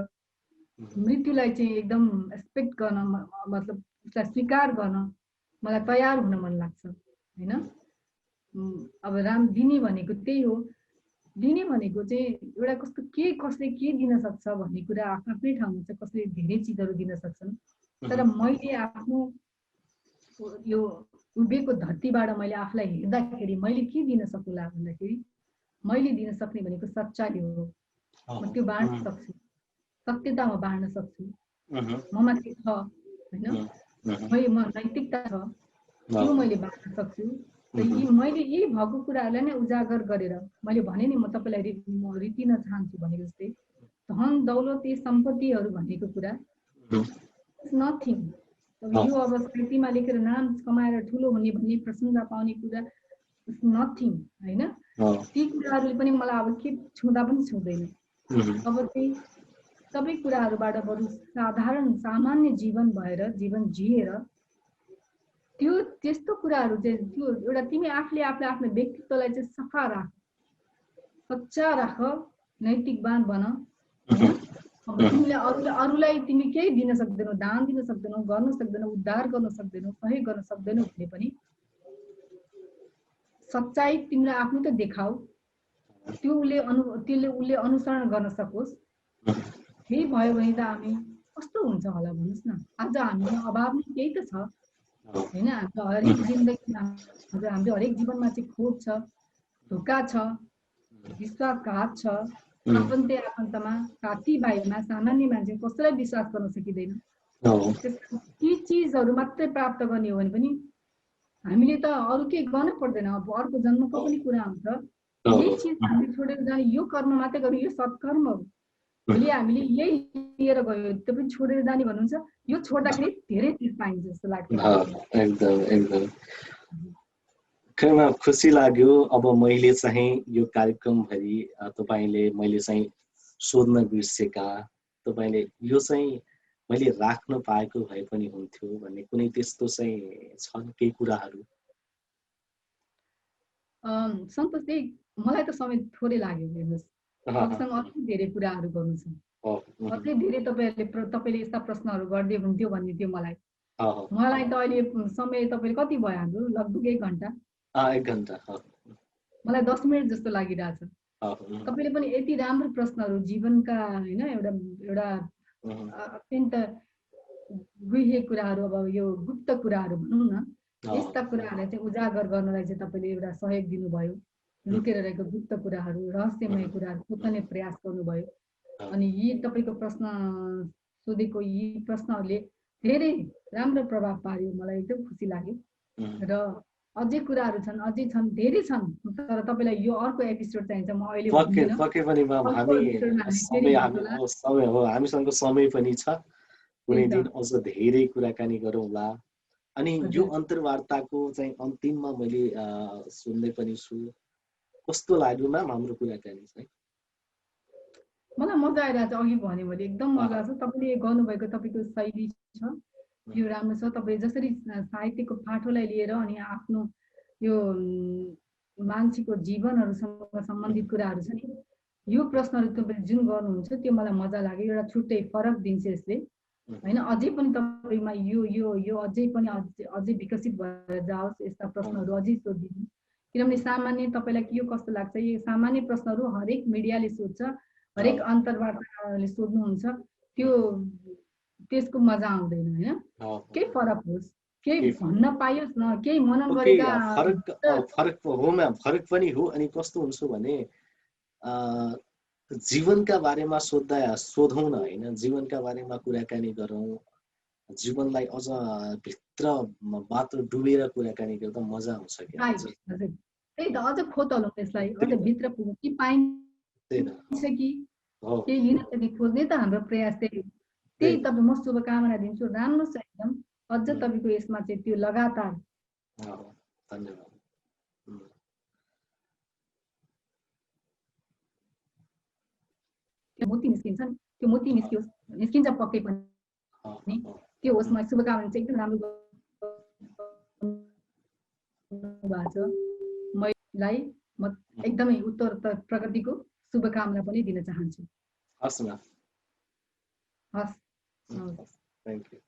मृत्युलाई चाहिँ एकदम एक्सपेक्ट गर्न, मतलब उसलाई स्वीकार गर्न मलाई तयार हुन मन लाग्छ हैन। अब राम दिने भनेको त्यही हो। दिने भनेको चाहिँ एउटा कस्तो के कसले के दिन सक्छ भन्ने कुरा आफ्नै ठाउँमा छ। कसले धेरै चिजहरू दिन सक्छन्, तर मैले आफ्नो यो उभिएको धरतीबाट मैले आफूलाई हेर्दाखेरि मैले के दिन सकुला भन्दाखेरि मैले दिन सक्ने भनेको सच्चाइ हो। म त्यो बाँड्न सक्छु, सत्यता म बाँड्न सक्छु, ममा के छ हैन, म नैतिकता छ त्यो मैले बाँड्न सक्छु। मैले यही भएको कुराहरूलाई नै उजागर गरेर मैले भने नि म तपाईलाई म रित्तिन चाहन्छु भनेको जस्तै धन दौलत यी सम्पत्तिहरू भनेको कुरा नथिङ। यो अब साहित्यमा लेखेर नाम कमाएर ठुलो हुने भन्ने प्रशंसा पाउने कुरा नथिङ हैन। ती कुराहरूले पनि मलाई अब के छुँदा पनि छुँदैन। अब चाहिँ सबै कुराहरूबाट बरु साधारण सामान्य जीवन भएर जीवन जिएर त्यो त्यस्तो कुराहरू चाहिँ त्यो एउटा तिमी आफूले आफ्नो व्यक्तित्वलाई चाहिँ सफा राख, सच्चा राख, नैतिकवान बन। तिमीले अरूलाई तिमी केही दिन सक्दैनौ, दान दिन सक्दैनौ, गर्न सक्दैनौ, उद्धार गर्न सक्दैनौ, सहयोग गर्न सक्दैनौ भने पनि सच्चाइ तिमीले आफ्नो त देखाऊ, त्यो उसले अनुसरण गर्न सकोस्। यही भयो भने त हामी कस्तो हुन्छ होला भन्नुस् न। आज हामीले अभाव नै केही त छ हैन। हाम्रो हरेक जिन्दगीमा हाम्रो हरेक जीवनमा चाहिँ खोट छ, धोका छ, विश्वासघात छ, आफन्तमा, साथीभाइमा, सामान्य मान्छे कसैलाई विश्वास गर्न सकिँदैन। ती चिजहरू मात्रै प्राप्त गर्ने हो भने पनि हामीले त अरू केही गर्नै पर्दैन। अब अर्को जन्मको पनि कुरा हुन्छ, यही चिज हामीले छोडेर जाने, यो कर्म मात्रै गर्नु, यो सत्कर्म हो। भोलि हामीले यही लिएर गयो त्यो पनि छोडेर जाने भन्नुहुन्छ, यो छोड्दाखेरि धेरै चिज पाइन्छ जस्तो लाग्छ। एकदम एकदम खुसी लाग्यो। अब मैले चाहिँ यो कार्यक्रमभरि तपाईले मैले चाहिँ सोध्न बिर्सेका, तपाईले यो चाहिँ मैले राख्न पाएको भए पनि हुन्थ्यो भन्ने कुनै त्यस्तो चाहिँ छन् केही कुराहरू? सन्तोष, मलाई त समय थोरै लाग्यो। हेर्नुहोस्, मसँग अति धेरै कुराहरू गर्नु छ, अति धेरै तपाईँले यस्ता प्रश्नहरू गर्दै हुन्थ्यो भन्ने थियो मलाई त अहिले समय तपाईँले कति भयो हाम्रो लगभग 1 घण्टा 1 घण्टा मलाई 10 मिनट जस्तो लागिरहेछ। तपाईँले पनि यति राम्रो प्रश्नहरू जीवनका हैन एउटा अत्यन्त गुह्य कुराहरू, अब यो गुप्त कुराहरू भनौँ न, यस्ता कुराहरूलाई चाहिँ उजागर गर्नलाई चाहिँ तपाईँले एउटा सहयोग दिनुभयो। लुकेर रहेको गुप्त कुराहरू, रहस्यमय कुराहरू खोज्ने प्रयास गर्नुभयो। अनि यी तपाईँको प्रश्न सोधेको यी प्रश्नहरूले धेरै राम्रो प्रभाव पार्यो। मलाई एकदम खुसी लाग्यो। र अझै कुराहरू छन्, अझै छन्, धेरै छन्, तर तपाईँलाई यो अर्को एपिसोड चाहिन्छ। म अहिले पक्कै पनि समय हो, हामीसँग समय पनि छ। कुनै दिन अझ धेरै कुराकानी गरौँला। अनि यो अन्तर्वार्ताको चाहिँ अन्तिममा मैले सुन्दै पनि छु, कस्तो लाग्यो म्याम हाम्रो कुराकानी चाहिँ? मलाई मजा आइरहेको छ, अघि भने मैले एकदम मजा छ। तपाईँले गर्नुभएको तपाईँको शैली छ यो राम्रो छ। तपाईँ जसरी साहित्यको पाठोलाई लिएर अनि आफ्नो यो मान्छेको जीवनहरूसँग सम्बन्धित कुराहरू छ नि, यो प्रश्नहरू तपाईँले जुन गर्नुहुन्छ त्यो मलाई मजा लाग्यो। एउटा छुट्टै फरक दिन्छ यसले होइन। अझै पनि तपाईँमा यो यो यो अझै पनि अझै विकसित भएर जाओस्, यस्ता प्रश्नहरू अझै सोधिदिनु। किनभने सामान्य तपाईँलाई के कस्तो लाग्छ, यो सामान्य प्रश्नहरू हरेक मिडियाले सोध्छ, हरेक अन्तर्वार्ताले सोध्नुहुन्छ, त्यो त्यसको मजा आउँदैन होइन। केही फरक होस्, केही भन्न पाइयोस् न, केही मनन गरेका फरक हो म्याम, फरक पनि हो। अनि कस्तो हुन्छ भने जीवनका बारेमा सोधौँ न होइन, जीवनका बारेमा कुराकानी गरौँ, जीवनलाई अझ भित्रबाट डुबेर कुराकानी गर्दा मजा आउँछ क्या। त्यही त, अझ खोतलौँ त्यसलाई, अझ भित्र पुग्नु कि पाइन्छ कि केही लिन कि खोज्ने त हाम्रो प्रयास त्यही तपाईँ म शुभकामना दिन्छु। राम्रो छ एकदम, अझ तपाईँको यसमा चाहिँ त्यो लगातार। धन्यवाद। त्यो मोती निस्किन्छ नि, त्यो मोती निस्किन्छ पक्कै पनि, त्यो होस्। म शुभकामना चाहिँ एकदम राम्रो भएको छ। मलाई म एकदमै उत्तरोत्तर प्रगतिको शुभकामना पनि दिन चाहन्छु। हस् म्याम, हस्, थ्याङ्क यू।